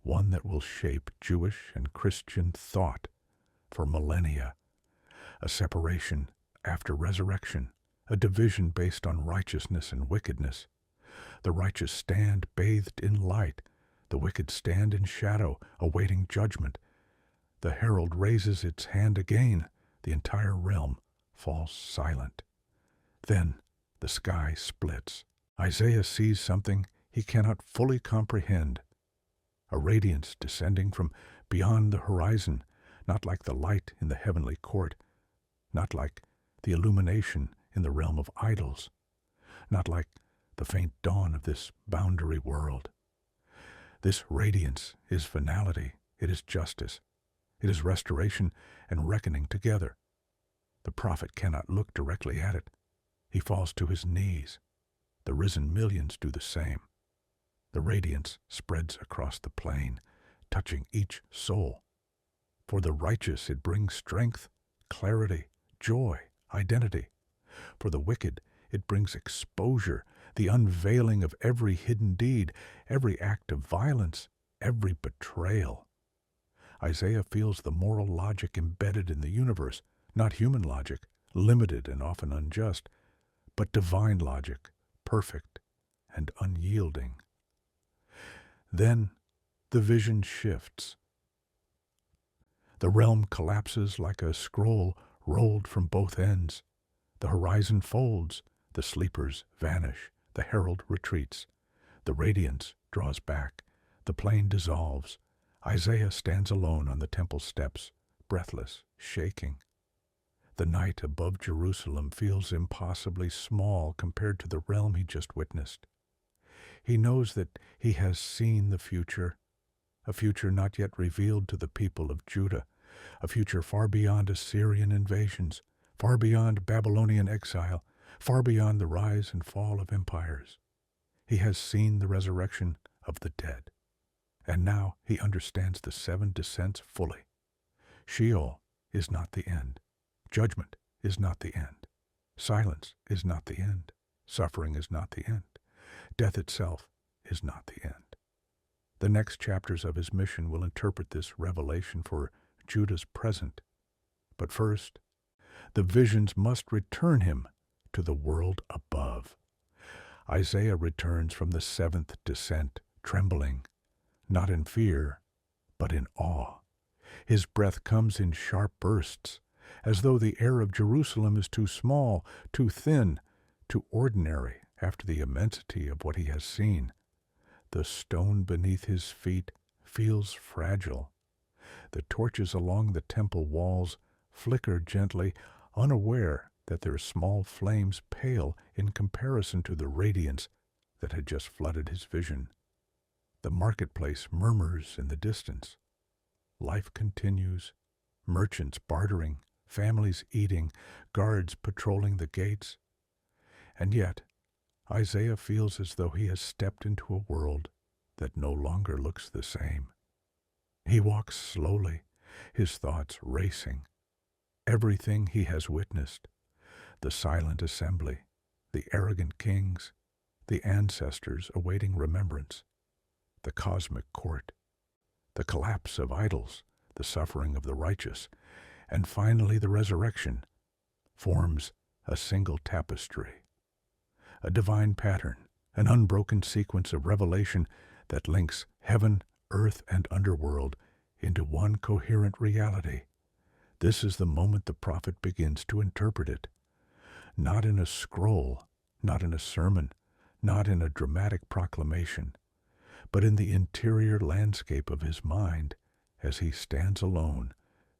one that will shape Jewish and Christian thought for millennia. A separation after resurrection, a division based on righteousness and wickedness. The righteous stand bathed in light, the wicked stand in shadow, awaiting judgment. The herald raises its hand again, the entire realm falls silent. Then the sky splits. Isaiah sees something he cannot fully comprehend, a radiance descending from beyond the horizon, not like the light in the heavenly court, not like the illumination in the realm of idols, not like the faint dawn of this boundary world. This radiance is finality, it is justice, it is restoration and reckoning together. The prophet cannot look directly at it. He falls to his knees. The risen millions do the same. The radiance spreads across the plain, touching each soul. For the righteous it brings strength, clarity, joy, identity. For the wicked it brings exposure, the unveiling of every hidden deed, every act of violence, every betrayal. Isaiah feels the moral logic embedded in the universe, not human logic, limited and often unjust, but divine logic, perfect and unyielding. Then the vision shifts. The realm collapses like a scroll rolled from both ends. The horizon folds, the sleepers vanish, the herald retreats. The radiance draws back, the plain dissolves. Isaiah stands alone on the temple steps, breathless, shaking. The night above Jerusalem feels impossibly small compared to the realm he just witnessed. He knows that he has seen the future, a future not yet revealed to the people of Judah, a future far beyond Assyrian invasions, far beyond Babylonian exile, far beyond the rise and fall of empires. He has seen the resurrection of the dead. And now he understands the 7 descents fully. Sheol is not the end. Judgment is not the end. Silence is not the end. Suffering is not the end. Death itself is not the end. The next chapters of his mission will interpret this revelation for Judah's present. But first, the visions must return him to the world above. Isaiah returns from the 7th descent, trembling, not in fear, but in awe. His breath comes in sharp bursts, as though the air of Jerusalem is too small, too thin, too ordinary after the immensity of what he has seen. The stone beneath his feet feels fragile. The torches along the temple walls flicker gently, unaware that their small flames pale in comparison to the radiance that had just flooded his vision. The marketplace murmurs in the distance. Life continues, merchants bartering, families eating, guards patrolling the gates. And yet, Isaiah feels as though he has stepped into a world that no longer looks the same. He walks slowly, his thoughts racing. Everything he has witnessed, the silent assembly, the arrogant kings, the ancestors awaiting remembrance, the cosmic court, the collapse of idols, the suffering of the righteous, and finally the resurrection, forms a single tapestry, a divine pattern, an unbroken sequence of revelation that links heaven, earth, and underworld into one coherent reality. This is the moment the prophet begins to interpret it, not in a scroll, not in a sermon, not in a dramatic proclamation, but in the interior landscape of his mind as he stands alone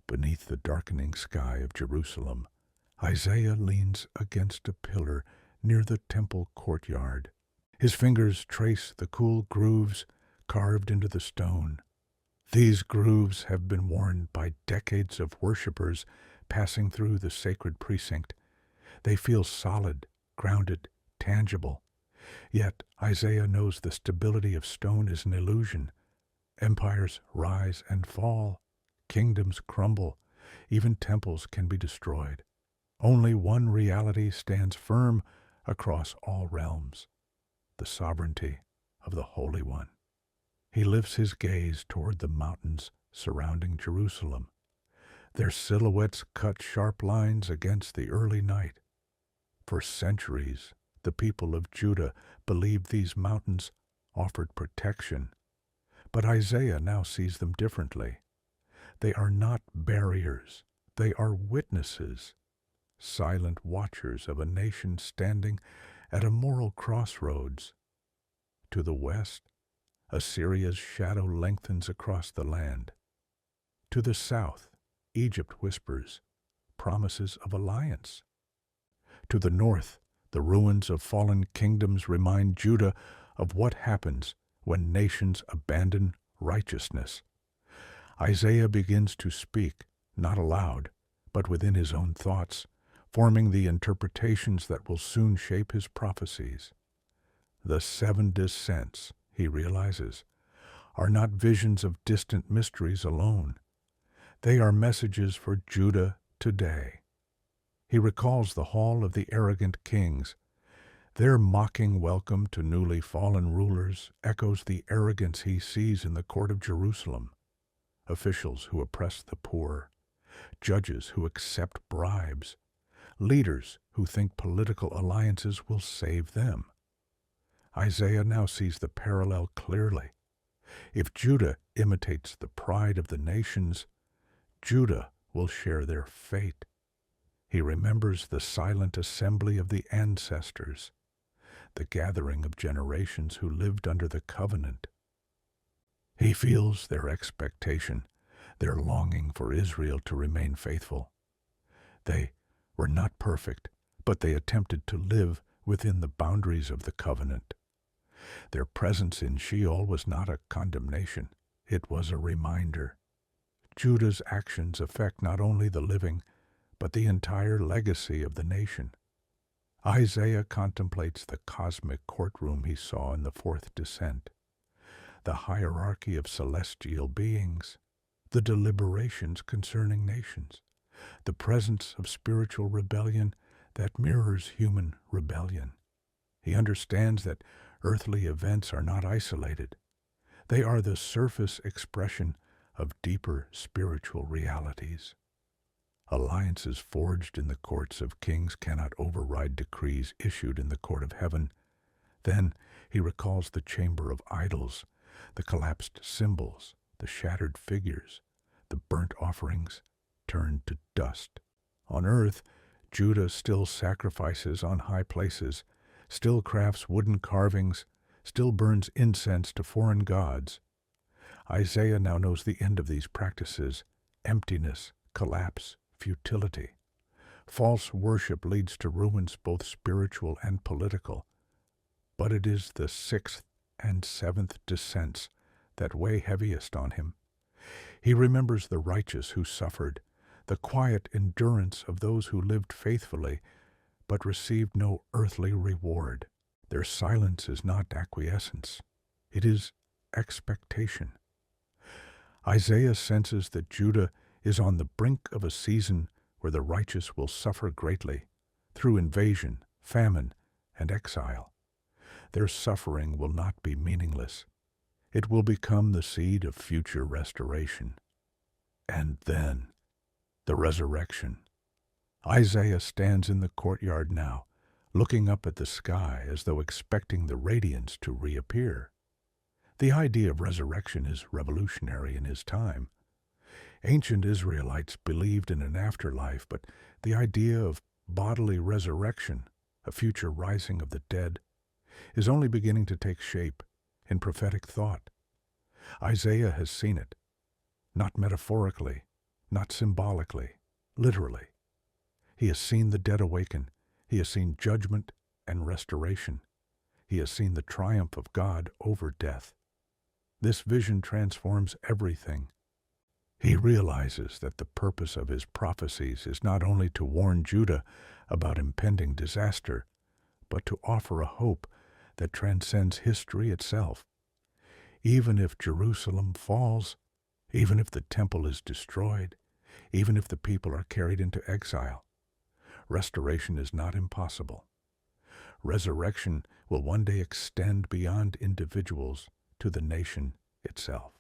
beneath the darkening sky of Jerusalem. Isaiah leans against a pillar near the temple courtyard. His fingers trace the cool grooves carved into the stone. These grooves have been worn by decades of worshippers passing through the sacred precinct. They feel solid, grounded, tangible. Yet Isaiah knows the stability of stone is an illusion. Empires rise and fall. Kingdoms crumble. Even temples can be destroyed. Only one reality stands firm across all realms, the sovereignty of the Holy One. He lifts his gaze toward the mountains surrounding Jerusalem. Their silhouettes cut sharp lines against the early night. For centuries, the people of Judah believed these mountains offered protection. But Isaiah now sees them differently. They are not barriers. They are witnesses, silent watchers of a nation standing at a moral crossroads. To the west, Assyria's shadow lengthens across the land. To the south, Egypt whispers promises of alliance. To the north, the ruins of fallen kingdoms remind Judah of what happens when nations abandon righteousness. Isaiah begins to speak, not aloud, but within his own thoughts, forming the interpretations that will soon shape his prophecies. The 7 descents, he realizes, are not visions of distant mysteries alone. They are messages for Judah today. He recalls the hall of the arrogant kings. Their mocking welcome to newly fallen rulers echoes the arrogance he sees in the court of Jerusalem. Officials who oppress the poor, judges who accept bribes, leaders who think political alliances will save them. Isaiah now sees the parallel clearly. If Judah imitates the pride of the nations, Judah will share their fate. He remembers the silent assembly of the ancestors, the gathering of generations who lived under the covenant. He feels their expectation, their longing for Israel to remain faithful. They were not perfect, but they attempted to live within the boundaries of the covenant. Their presence in Sheol was not a condemnation, it was a reminder. Judah's actions affect not only the living, but the entire legacy of the nation. Isaiah contemplates the cosmic courtroom he saw in the 4th descent. the hierarchy of celestial beings, the deliberations concerning nations, the presence of spiritual rebellion that mirrors human rebellion. He understands that earthly events are not isolated. They are the surface expression of deeper spiritual realities. Alliances forged in the courts of kings cannot override decrees issued in the court of heaven. Then he recalls the chamber of idols, the collapsed symbols, the shattered figures, the burnt offerings turned to dust. On earth, Judah still sacrifices on high places, still crafts wooden carvings, still burns incense to foreign gods. Isaiah now knows the end of these practices: emptiness, collapse, futility. False worship leads to ruins both spiritual and political. But it is the sixth and seventh descents that weigh heaviest on him. He remembers the righteous who suffered, the quiet endurance of those who lived faithfully but received no earthly reward. Their silence is not acquiescence. It is expectation. Isaiah senses that Judah is on the brink of a season where the righteous will suffer greatly through invasion, famine, and exile. Their suffering will not be meaningless. It will become the seed of future restoration. And then, the resurrection. Isaiah stands in the courtyard now, looking up at the sky as though expecting the radiance to reappear. The idea of resurrection is revolutionary in his time. Ancient Israelites believed in an afterlife, but the idea of bodily resurrection, a future rising of the dead, is only beginning to take shape in prophetic thought. Isaiah has seen it, not metaphorically, not symbolically, literally. He has seen the dead awaken. He has seen judgment and restoration. He has seen the triumph of God over death. This vision transforms everything. He realizes that the purpose of his prophecies is not only to warn Judah about impending disaster, but to offer a hope that transcends history itself. Even if Jerusalem falls, even if the temple is destroyed, even if the people are carried into exile, restoration is not impossible. Resurrection will one day extend beyond individuals to the nation itself.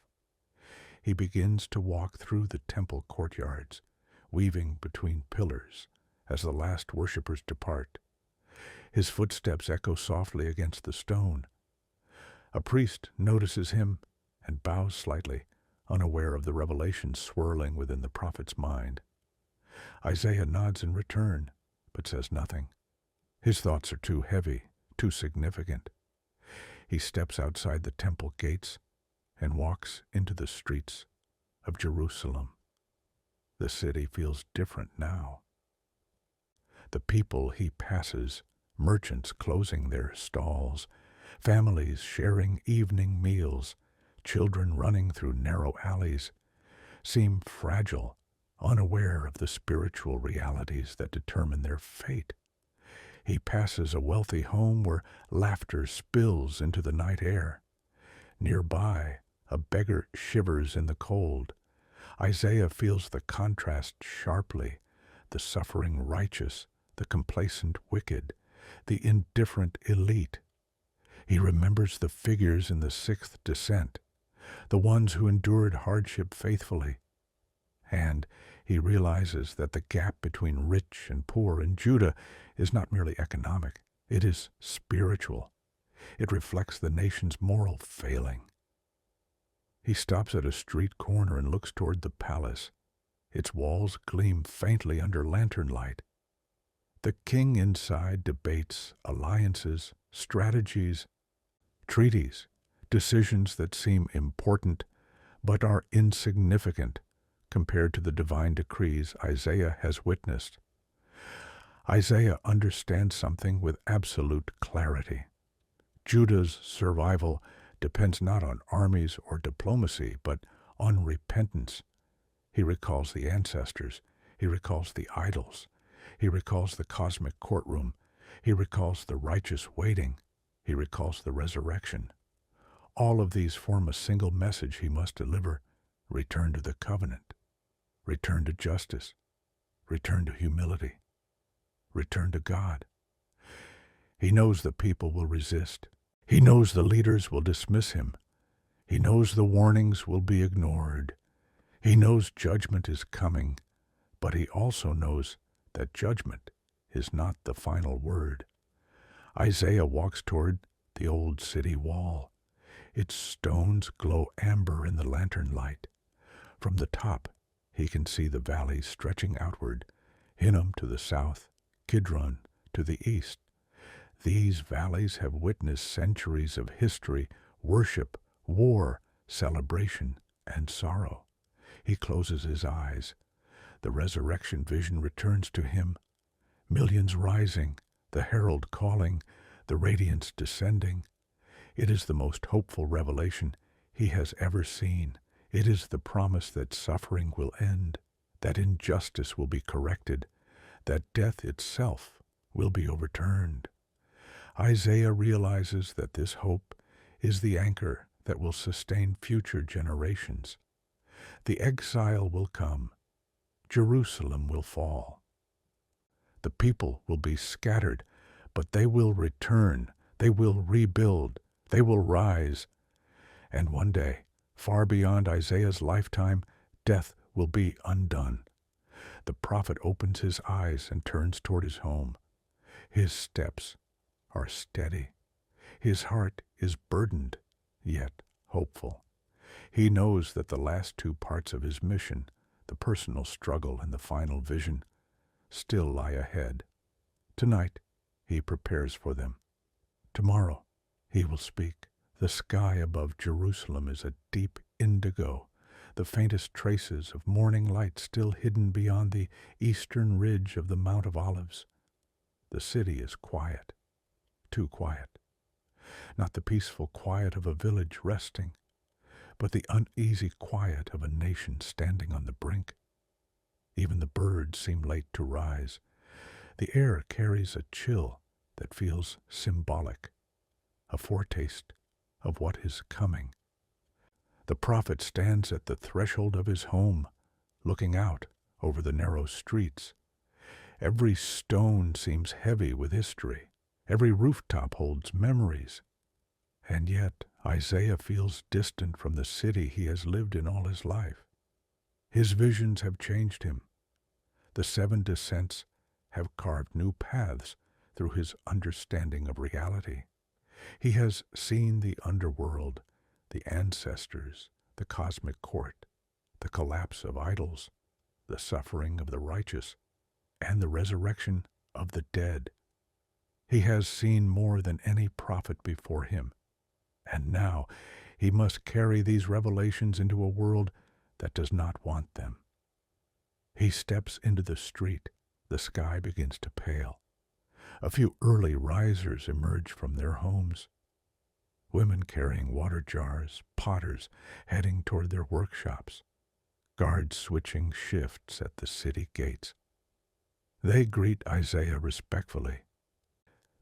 He begins to walk through the temple courtyards, weaving between pillars as the last worshippers depart. His footsteps echo softly against the stone. A priest notices him and bows slightly, unaware of the revelation swirling within the prophet's mind. Isaiah nods in return, but says nothing. His thoughts are too heavy, too significant. He steps outside the temple gates and walks into the streets of Jerusalem. The city feels different now. The people he passes, merchants closing their stalls, families sharing evening meals, children running through narrow alleys, seem fragile, unaware of the spiritual realities that determine their fate. He passes a wealthy home where laughter spills into the night air. Nearby, a beggar shivers in the cold. Isaiah feels the contrast sharply: the suffering righteous, the complacent wicked, the indifferent elite. He remembers the figures in the sixth descent, the ones who endured hardship faithfully. And he realizes that the gap between rich and poor in Judah is not merely economic, it is spiritual. It reflects the nation's moral failing. He stops at a street corner and looks toward the palace. Its walls gleam faintly under lantern light. The king inside debates alliances, strategies, treaties, decisions that seem important but are insignificant compared to the divine decrees Isaiah has witnessed. Isaiah understands something with absolute clarity. Judah's survival depends not on armies or diplomacy, but on repentance. He recalls the ancestors. He recalls the idols. He recalls the cosmic courtroom. He recalls the righteous waiting. He recalls the resurrection. All of these form a single message he must deliver: return to the covenant, return to justice, return to humility, return to God. He knows the people will resist. He knows the leaders will dismiss him. He knows the warnings will be ignored. He knows judgment is coming, but he also knows that judgment is not the final word. Isaiah walks toward the old city wall. Its stones glow amber in the lantern light. From the top, he can see the valleys stretching outward, Hinnom to the south, Kidron to the east. These valleys have witnessed centuries of history, worship, war, celebration, and sorrow. He closes his eyes. The resurrection vision returns to him. Millions rising, the herald calling, the radiance descending. It is the most hopeful revelation he has ever seen. It is the promise that suffering will end, that injustice will be corrected, that death itself will be overturned. Isaiah realizes that this hope is the anchor that will sustain future generations. The exile will come. Jerusalem will fall. The people will be scattered, but they will return. They will rebuild. They will rise. And one day, far beyond Isaiah's lifetime, death will be undone. The prophet opens his eyes and turns toward his home. His steps are steady. His heart is burdened, yet hopeful. He knows that the last two parts of his mission, the personal struggle and the final vision, still lie ahead. Tonight, he prepares for them. Tomorrow, he will speak. The sky above Jerusalem is a deep indigo, the faintest traces of morning light still hidden beyond the eastern ridge of the Mount of Olives. The city is quiet, too quiet. Not the peaceful quiet of a village resting, but the uneasy quiet of a nation standing on the brink. Even the birds seem late to rise. The air carries a chill that feels symbolic, a foretaste of what is coming. The prophet stands at the threshold of his home, looking out over the narrow streets. Every stone seems heavy with history. Every rooftop holds memories. And yet Isaiah feels distant from the city he has lived in all his life. His visions have changed him. The 7 descents have carved new paths through his understanding of reality. He has seen the underworld, the ancestors, the cosmic court, the collapse of idols, the suffering of the righteous, and the resurrection of the dead. He has seen more than any prophet before him, and now he must carry these revelations into a world that does not want them. He steps into the street. The sky begins to pale. A few early risers emerge from their homes. Women carrying water jars, potters heading toward their workshops, guards switching shifts at the city gates. They greet Isaiah respectfully,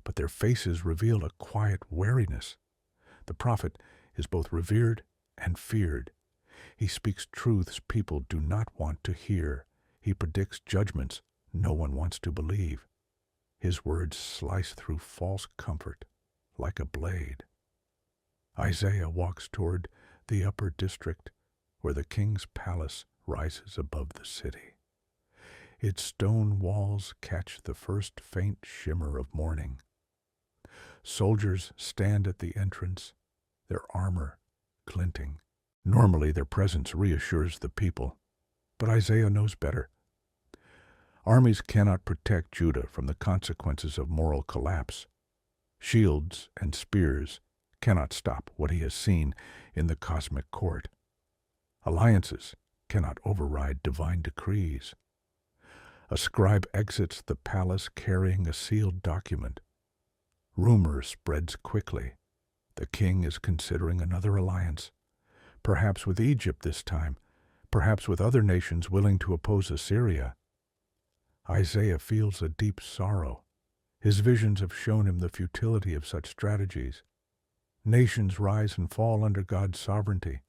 but their faces reveal a quiet wariness. The prophet is both revered and feared. He speaks truths people do not want to hear. He predicts judgments no one wants to believe. His words slice through false comfort like a blade. Isaiah walks toward the upper district where the king's palace rises above the city. Its stone walls catch the first faint shimmer of morning. Soldiers stand at the entrance, their armor glinting. Normally their presence reassures the people, but Isaiah knows better. Armies cannot protect Judah from the consequences of moral collapse. Shields and spears cannot stop what he has seen in the cosmic court. Alliances cannot override divine decrees. A scribe exits the palace carrying a sealed document. Rumor spreads quickly. The king is considering another alliance, perhaps with Egypt this time, perhaps with other nations willing to oppose Assyria. Isaiah feels a deep sorrow. His visions have shown him the futility of such strategies. Nations rise and fall under God's sovereignty,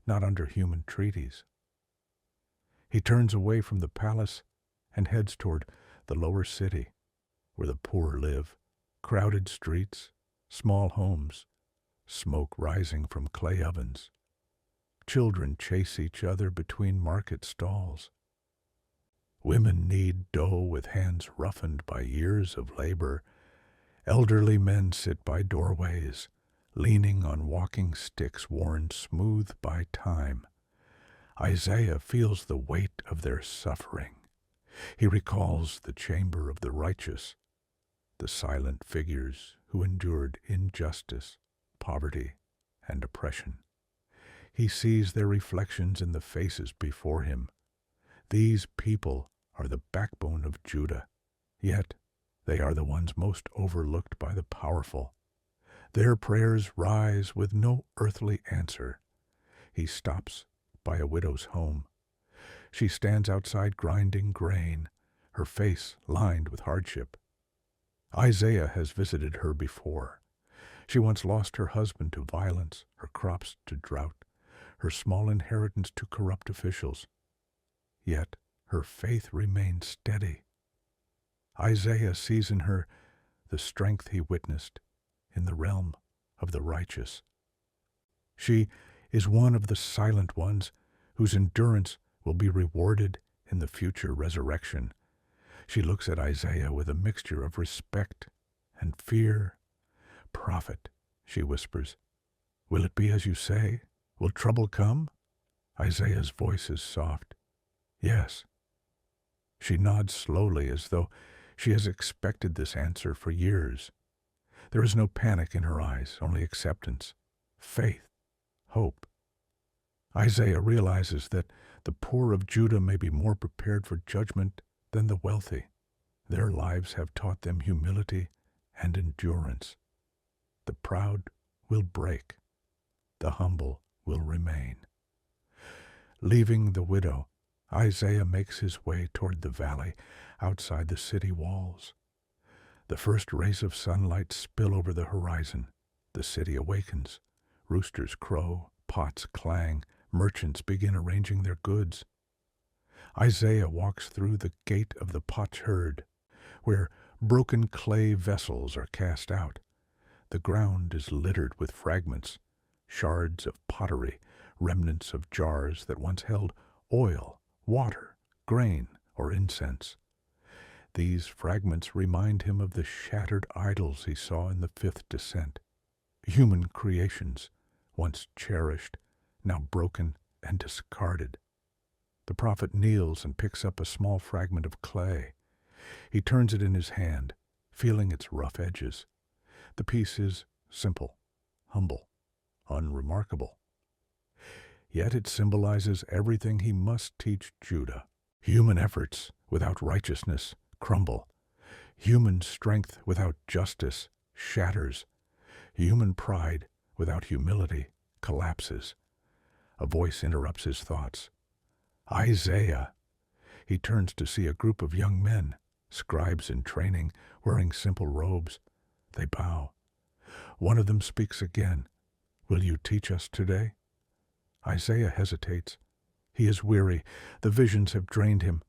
not under human treaties. He turns away from the palace and heads toward the lower city, where the poor live, crowded streets, small homes, smoke rising from clay ovens. Children chase each other between market stalls. Women knead dough with hands roughened by years of labor. Elderly men sit by doorways, leaning on walking sticks worn smooth by time. Isaiah feels the weight of their suffering. He recalls the chamber of the righteous, the silent figures who endured injustice, poverty, and oppression. He sees their reflections in the faces before him. These people are the backbone of Judah, yet they are the ones most overlooked by the powerful. Their prayers rise with no earthly answer. He stops by a widow's home. She stands outside grinding grain, her face lined with hardship. Isaiah has visited her before. She once lost her husband to violence, her crops to drought, her small inheritance to corrupt officials. Yet her faith remained steady. Isaiah sees in her the strength he witnessed in the realm of the righteous. She is one of the silent ones whose endurance will be rewarded in the future resurrection. She looks at Isaiah with a mixture of respect and fear. "Prophet," she whispers, "will it be as you say? Will trouble come?" Isaiah's voice is soft. "Yes." She nods slowly as though she has expected this answer for years. There is no panic in her eyes, only acceptance, faith, hope. Isaiah realizes that the poor of Judah may be more prepared for judgment than the wealthy. Their lives have taught them humility and endurance. The proud will break. The humble will remain. Leaving the widow, Isaiah makes his way toward the valley outside the city walls. The first rays of sunlight spill over the horizon. The city awakens. Roosters crow, pots clang, merchants begin arranging their goods. Isaiah walks through the gate of the potsherd, where broken clay vessels are cast out. The ground is littered with fragments, shards of pottery, remnants of jars that once held oil, water, grain, or incense. These fragments remind him of the shattered idols he saw in the fifth descent, human creations, once cherished, now broken and discarded. The prophet kneels and picks up a small fragment of clay. He turns it in his hand, feeling its rough edges. The piece is simple, humble, unremarkable. Yet it symbolizes everything he must teach Judah. Human efforts without righteousness crumble. Human strength without justice shatters. Human pride without humility collapses. A voice interrupts his thoughts. Isaiah! He turns to see a group of young men, scribes in training, wearing simple robes. They bow. One of them speaks again. "Will you teach us today?" Isaiah hesitates. He is weary. The visions have drained him.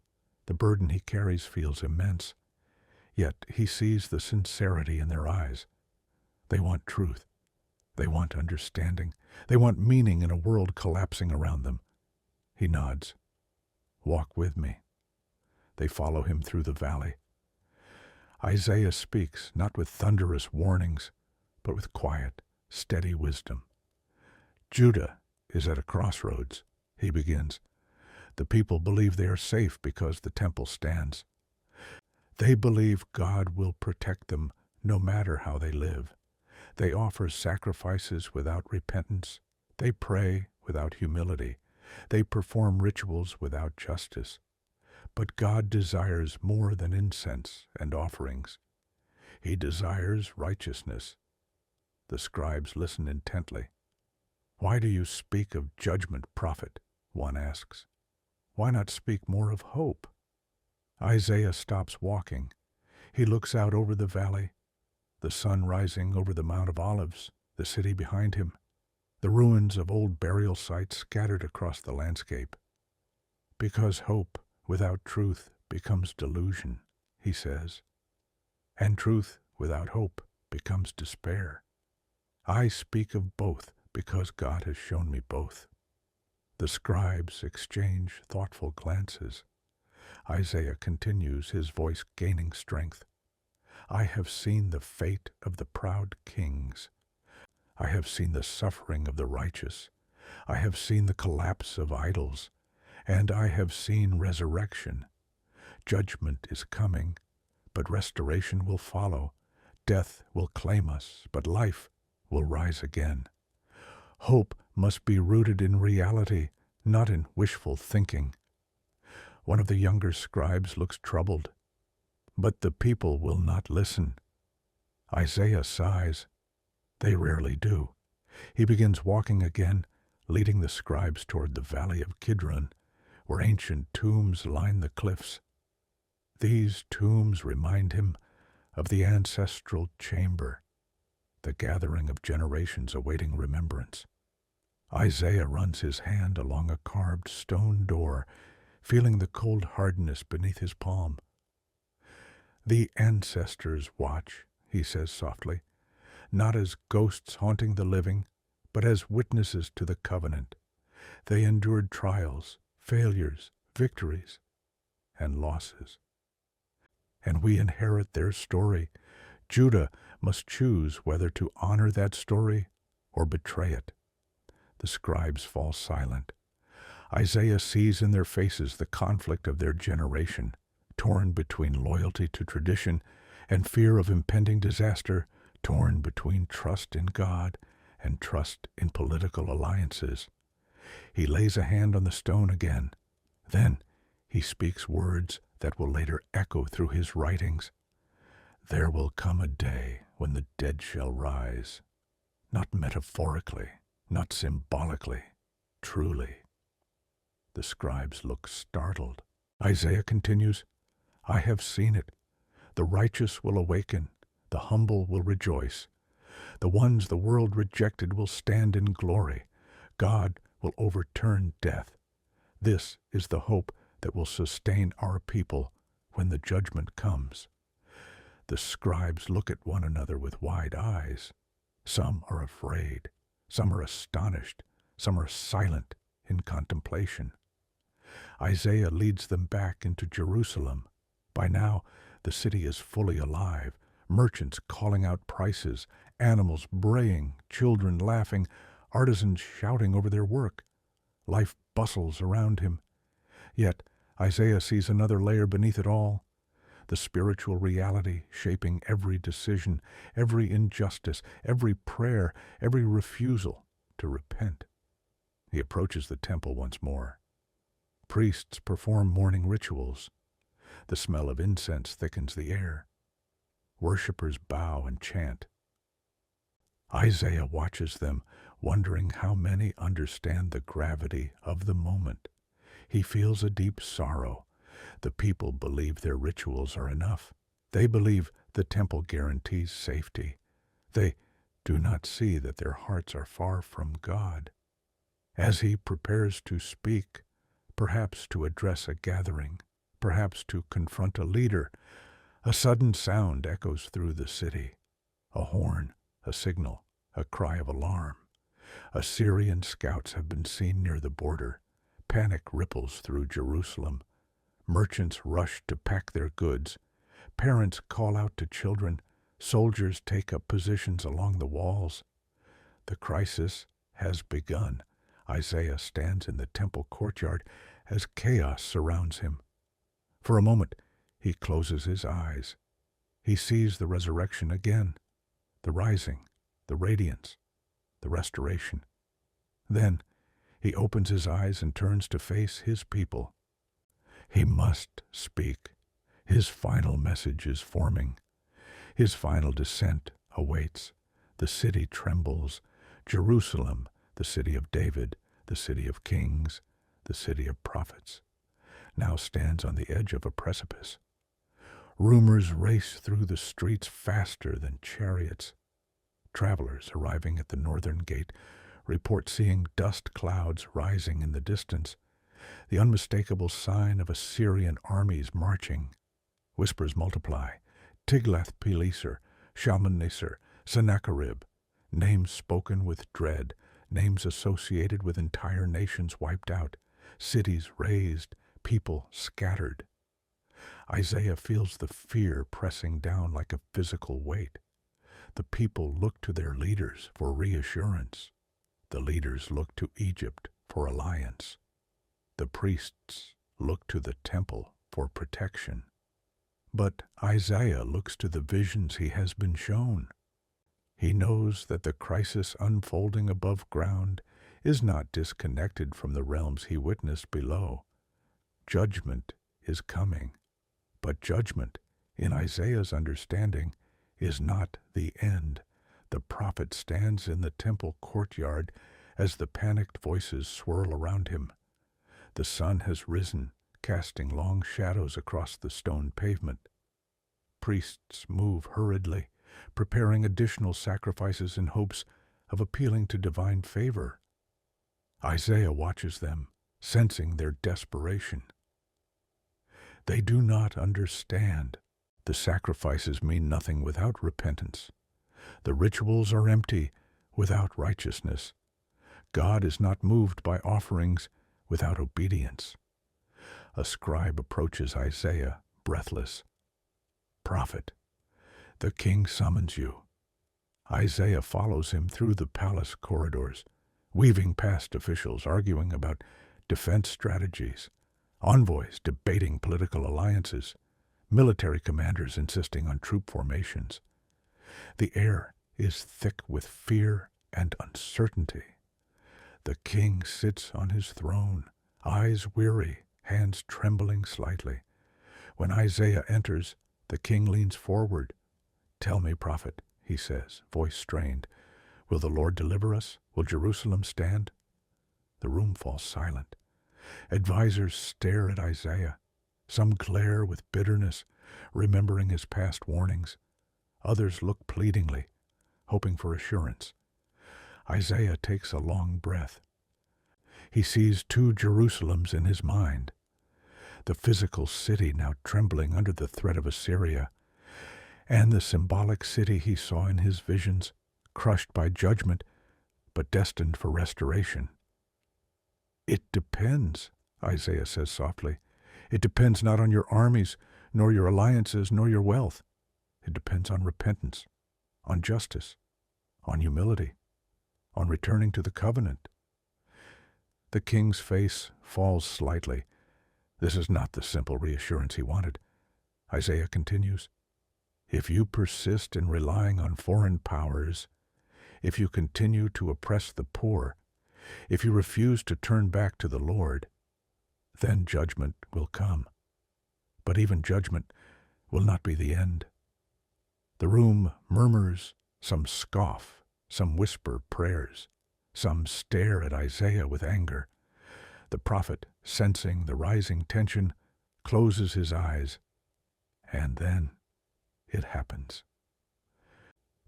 The burden he carries feels immense. Yet he sees the sincerity in their eyes. They want truth. They want understanding. They want meaning in a world collapsing around them. He nods. "Walk with me." They follow him through the valley. Isaiah speaks, not with thunderous warnings, but with quiet, steady wisdom. Judah is at a crossroads, he begins. The people believe they are safe because the temple stands. They believe God will protect them no matter how they live. They offer sacrifices without repentance. They pray without humility. They perform rituals without justice. But God desires more than incense and offerings. He desires righteousness. The scribes listen intently. "Why do you speak of judgment, prophet?" one asks. "Why not speak more of hope?" Isaiah stops walking. He looks out over the valley, the sun rising over the Mount of Olives, the city behind him, the ruins of old burial sites scattered across the landscape. Because hope without truth becomes delusion, he says, and truth without hope becomes despair. I speak of both because God has shown me both. The scribes exchange thoughtful glances. Isaiah continues, his voice gaining strength. I have seen the fate of the proud kings. I have seen the suffering of the righteous. I have seen the collapse of idols. And I have seen resurrection. Judgment is coming, but restoration will follow. Death will claim us, but life will rise again. Hope must be rooted in reality, not in wishful thinking. One of the younger scribes looks troubled, but the people will not listen. Isaiah sighs. They rarely do. He begins walking again, leading the scribes toward the valley of Kidron, where ancient tombs line the cliffs. These tombs remind him of the ancestral chamber, the gathering of generations awaiting remembrance. Isaiah runs his hand along a carved stone door, feeling the cold hardness beneath his palm. The ancestors watch, he says softly, not as ghosts haunting the living, but as witnesses to the covenant. They endured trials, failures, victories, and losses. And we inherit their story. Judah must choose whether to honor that story or betray it. The scribes fall silent. Isaiah sees in their faces the conflict of their generation, torn between loyalty to tradition and fear of impending disaster, torn between trust in God and trust in political alliances. He lays a hand on the stone again. Then he speaks words that will later echo through his writings. There will come a day when the dead shall rise, not metaphorically, not symbolically, truly. The scribes look startled. Isaiah continues, I have seen it. The righteous will awaken, the humble will rejoice. The ones the world rejected will stand in glory. God will overturn death. This is the hope that will sustain our people when the judgment comes. The scribes look at one another with wide eyes. Some are afraid, some are astonished, some are silent in contemplation. Isaiah leads them back into Jerusalem. By now, the city is fully alive, merchants calling out prices, animals braying, children laughing, artisans shouting over their work. Life bustles around him. Yet Isaiah sees another layer beneath it all, the spiritual reality shaping every decision, every injustice, every prayer, every refusal to repent. He approaches the temple once more. Priests perform morning rituals. The smell of incense thickens the air. Worshippers bow and chant. Isaiah watches them, wondering how many understand the gravity of the moment. He feels a deep sorrow. The people believe their rituals are enough. They believe the temple guarantees safety. They do not see that their hearts are far from God. As he prepares to speak, perhaps to address a gathering, perhaps to confront a leader, a sudden sound echoes through the city. A horn, a signal, a cry of alarm. Assyrian scouts have been seen near the border. Panic ripples through Jerusalem. Merchants rush to pack their goods. Parents call out to children. Soldiers take up positions along the walls. The crisis has begun. Isaiah stands in the temple courtyard as chaos surrounds him. For a moment, he closes his eyes. He sees the resurrection again, the rising, the radiance, the restoration. Then he opens his eyes and turns to face his people. He must speak. His final message is forming. His final descent awaits. The city trembles. Jerusalem, the city of David, the city of kings, the city of prophets, now stands on the edge of a precipice. Rumors race through the streets faster than chariots. Travelers arriving at the northern gate report seeing dust clouds rising in the distance, the unmistakable sign of Assyrian armies marching. Whispers multiply. Tiglath-Pileser, Shalmaneser, Sennacherib, names spoken with dread, names associated with entire nations wiped out, cities razed, people scattered. Isaiah feels the fear pressing down like a physical weight. The people look to their leaders for reassurance. The leaders look to Egypt for alliance. The priests look to the temple for protection. But Isaiah looks to the visions he has been shown. He knows that the crisis unfolding above ground is not disconnected from the realms he witnessed below. Judgment is coming, but judgment, in Isaiah's understanding, is not the end. The prophet stands in the temple courtyard as the panicked voices swirl around him. The sun has risen, casting long shadows across the stone pavement. Priests move hurriedly, preparing additional sacrifices in hopes of appealing to divine favor. Isaiah watches them, sensing their desperation. They do not understand. The sacrifices mean nothing without repentance. The rituals are empty without righteousness. God is not moved by offerings without obedience. A scribe approaches Isaiah, breathless. "Prophet, the king summons you." Isaiah follows him through the palace corridors, weaving past officials arguing about defense strategies, envoys debating political alliances, military commanders insisting on troop formations. The air is thick with fear and uncertainty. The king sits on his throne, eyes weary, hands trembling slightly. When Isaiah enters, the king leans forward. "Tell me, prophet," he says, voice strained, "will the Lord deliver us? Will Jerusalem stand?" The room falls silent. Advisors stare at Isaiah. Some glare with bitterness, remembering his past warnings. Others look pleadingly, hoping for assurance. Isaiah takes a long breath. He sees two Jerusalems in his mind. The physical city now trembling under the threat of Assyria, and the symbolic city he saw in his visions, crushed by judgment, but destined for restoration. "It depends," Isaiah says softly. "It depends not on your armies, nor your alliances, nor your wealth. It depends on repentance, on justice, on humility, on returning to the covenant." The king's face falls slightly. This is not the simple reassurance he wanted. Isaiah continues, "If you persist in relying on foreign powers, if you continue to oppress the poor, if you refuse to turn back to the Lord, then judgment will come. But even judgment will not be the end." The room murmurs, some scoff, some whisper prayers, some stare at Isaiah with anger. The prophet, sensing the rising tension, closes his eyes, and then it happens.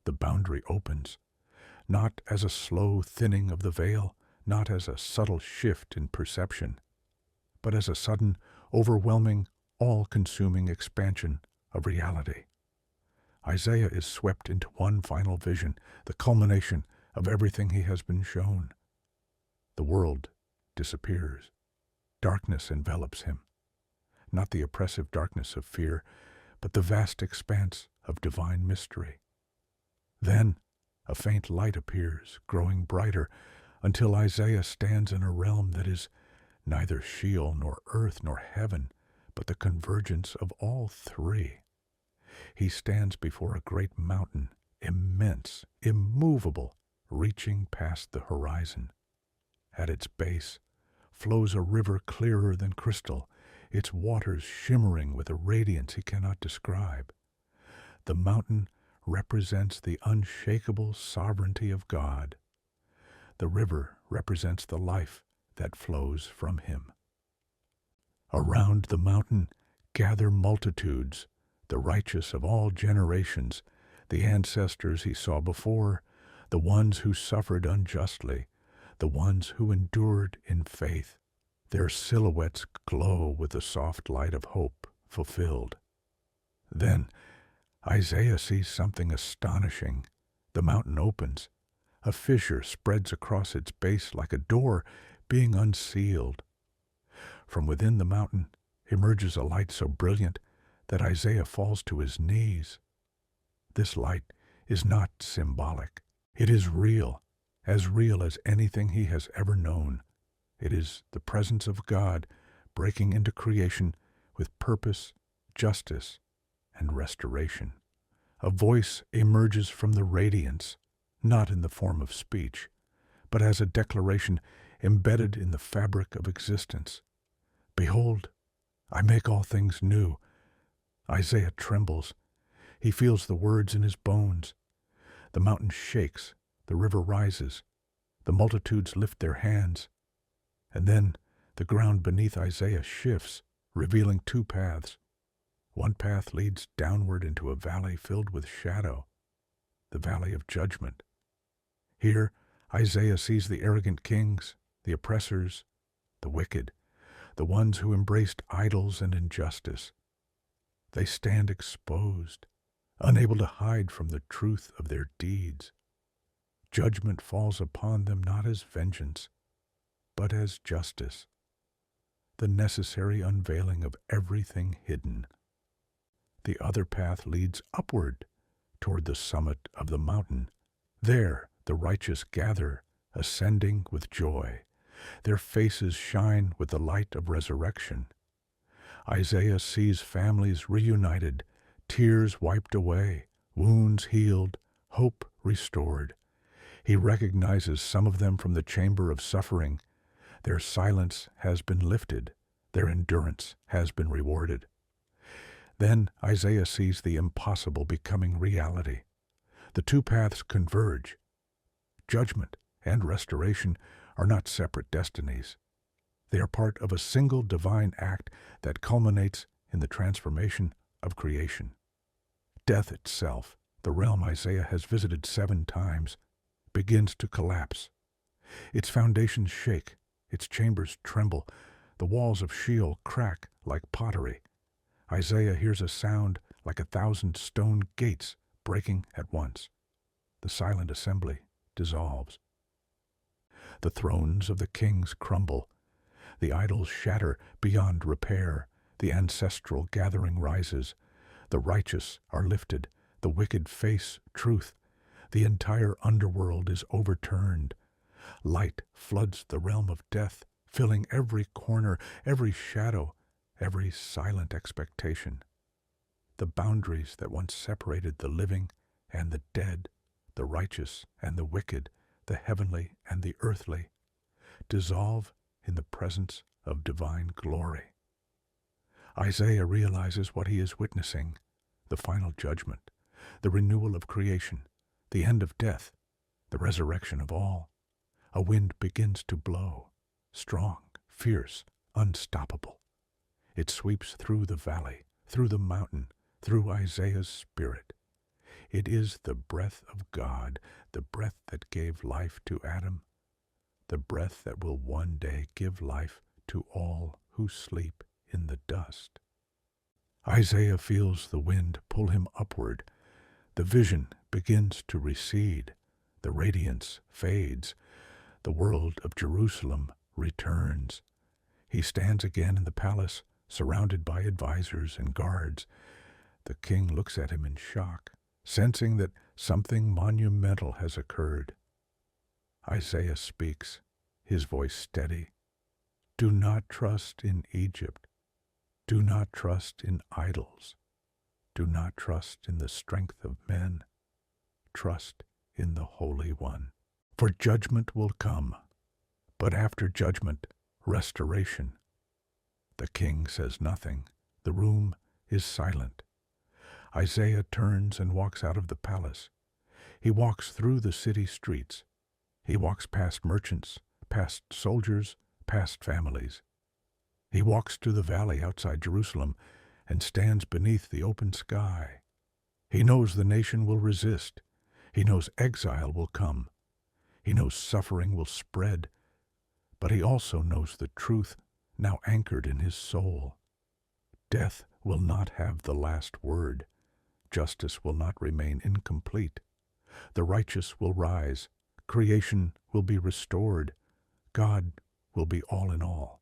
The boundary opens, not as a slow thinning of the veil, not as a subtle shift in perception, but as a sudden, overwhelming, all-consuming expansion of reality. Isaiah is swept into one final vision, the culmination of everything he has been shown. The world disappears. Darkness envelops him. Not the oppressive darkness of fear, but the vast expanse of divine mystery. Then a faint light appears, growing brighter, until Isaiah stands in a realm that is neither Sheol nor earth nor heaven, but the convergence of all three. He stands before a great mountain, immense, immovable, reaching past the horizon. At its base flows a river clearer than crystal, its waters shimmering with a radiance he cannot describe. The mountain represents the unshakable sovereignty of God. The river represents the life that flows from him. Around the mountain gather multitudes, the righteous of all generations, the ancestors he saw before, the ones who suffered unjustly, the ones who endured in faith. Their silhouettes glow with the soft light of hope fulfilled. Then Isaiah sees something astonishing. The mountain opens. A fissure spreads across its base like a door being unsealed. From within the mountain emerges a light so brilliant that Isaiah falls to his knees. This light is not symbolic. It is real as anything he has ever known. It is the presence of God breaking into creation with purpose, justice, and restoration. A voice emerges from the radiance, not in the form of speech, but as a declaration embedded in the fabric of existence. Behold, I make all things new. Isaiah trembles. He feels the words in his bones. The mountain shakes, the river rises, the multitudes lift their hands. And then the ground beneath Isaiah shifts, revealing two paths. One path leads downward into a valley filled with shadow, the valley of judgment. Here, Isaiah sees the arrogant kings, the oppressors, the wicked, the ones who embraced idols and injustice. They stand exposed, unable to hide from the truth of their deeds. Judgment falls upon them not as vengeance, but as justice, the necessary unveiling of everything hidden. The other path leads upward toward the summit of the mountain. There the righteous gather, ascending with joy. Their faces shine with the light of resurrection. Isaiah sees families reunited, tears wiped away, wounds healed, hope restored. He recognizes some of them from the chamber of suffering. Their silence has been lifted. Their endurance has been rewarded. Then Isaiah sees the impossible becoming reality. The two paths converge. Judgment and restoration are not separate destinies. They are part of a single divine act that culminates in the transformation of creation. Death itself, the realm Isaiah has visited 7 times, begins to collapse. Its foundations shake, its chambers tremble, the walls of Sheol crack like pottery. Isaiah hears a sound like 1,000 stone gates breaking at once. The silent assembly dissolves. The thrones of the kings crumble. The idols shatter beyond repair. The ancestral gathering rises. The righteous are lifted. The wicked face truth. The entire underworld is overturned. Light floods the realm of death, filling every corner, every shadow, every silent expectation. The boundaries that once separated the living and the dead, the righteous and the wicked, the heavenly and the earthly, dissolve in the presence of divine glory. Isaiah realizes what he is witnessing: the final judgment, the renewal of creation, the end of death, the resurrection of all. A wind begins to blow, strong, fierce, unstoppable. It sweeps through the valley, through the mountain, through Isaiah's spirit. It is the breath of God, the breath that gave life to Adam, the breath that will one day give life to all who sleep in the dust. Isaiah feels the wind pull him upward. The vision begins to recede. The radiance fades. The world of Jerusalem returns. He stands again in the palace, surrounded by advisors and guards. The king looks at him in shock, sensing that something monumental has occurred. Isaiah speaks, his voice steady. Do not trust in Egypt. Do not trust in idols. Do not trust in the strength of men. Trust in the Holy One. For judgment will come, but after judgment, restoration. The king says nothing. The room is silent. Isaiah turns and walks out of the palace. He walks through the city streets. He walks past merchants, past soldiers, past families. He walks to the valley outside Jerusalem and stands beneath the open sky. He knows the nation will resist. He knows exile will come. He knows suffering will spread. But he also knows the truth now anchored in his soul. Death will not have the last word. Justice will not remain incomplete. The righteous will rise. Creation will be restored. God will be all in all.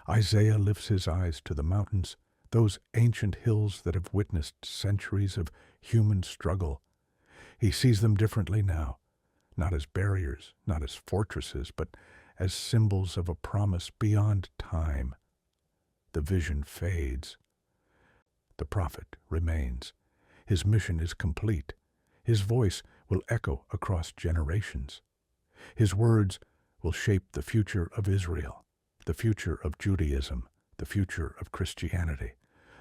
Isaiah lifts his eyes to the mountains, those ancient hills that have witnessed centuries of human struggle. He sees them differently now, not as barriers, not as fortresses, but as symbols of a promise beyond time. The vision fades. The prophet remains. His mission is complete. His voice will echo across generations. His words will shape the future of Israel, the future of Judaism, the future of Christianity,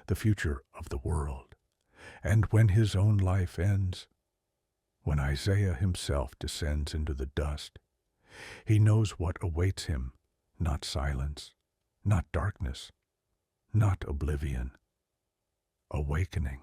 the future of the world. And when his own life ends, when Isaiah himself descends into the dust, he knows what awaits him, not silence, not darkness, not oblivion, awakening.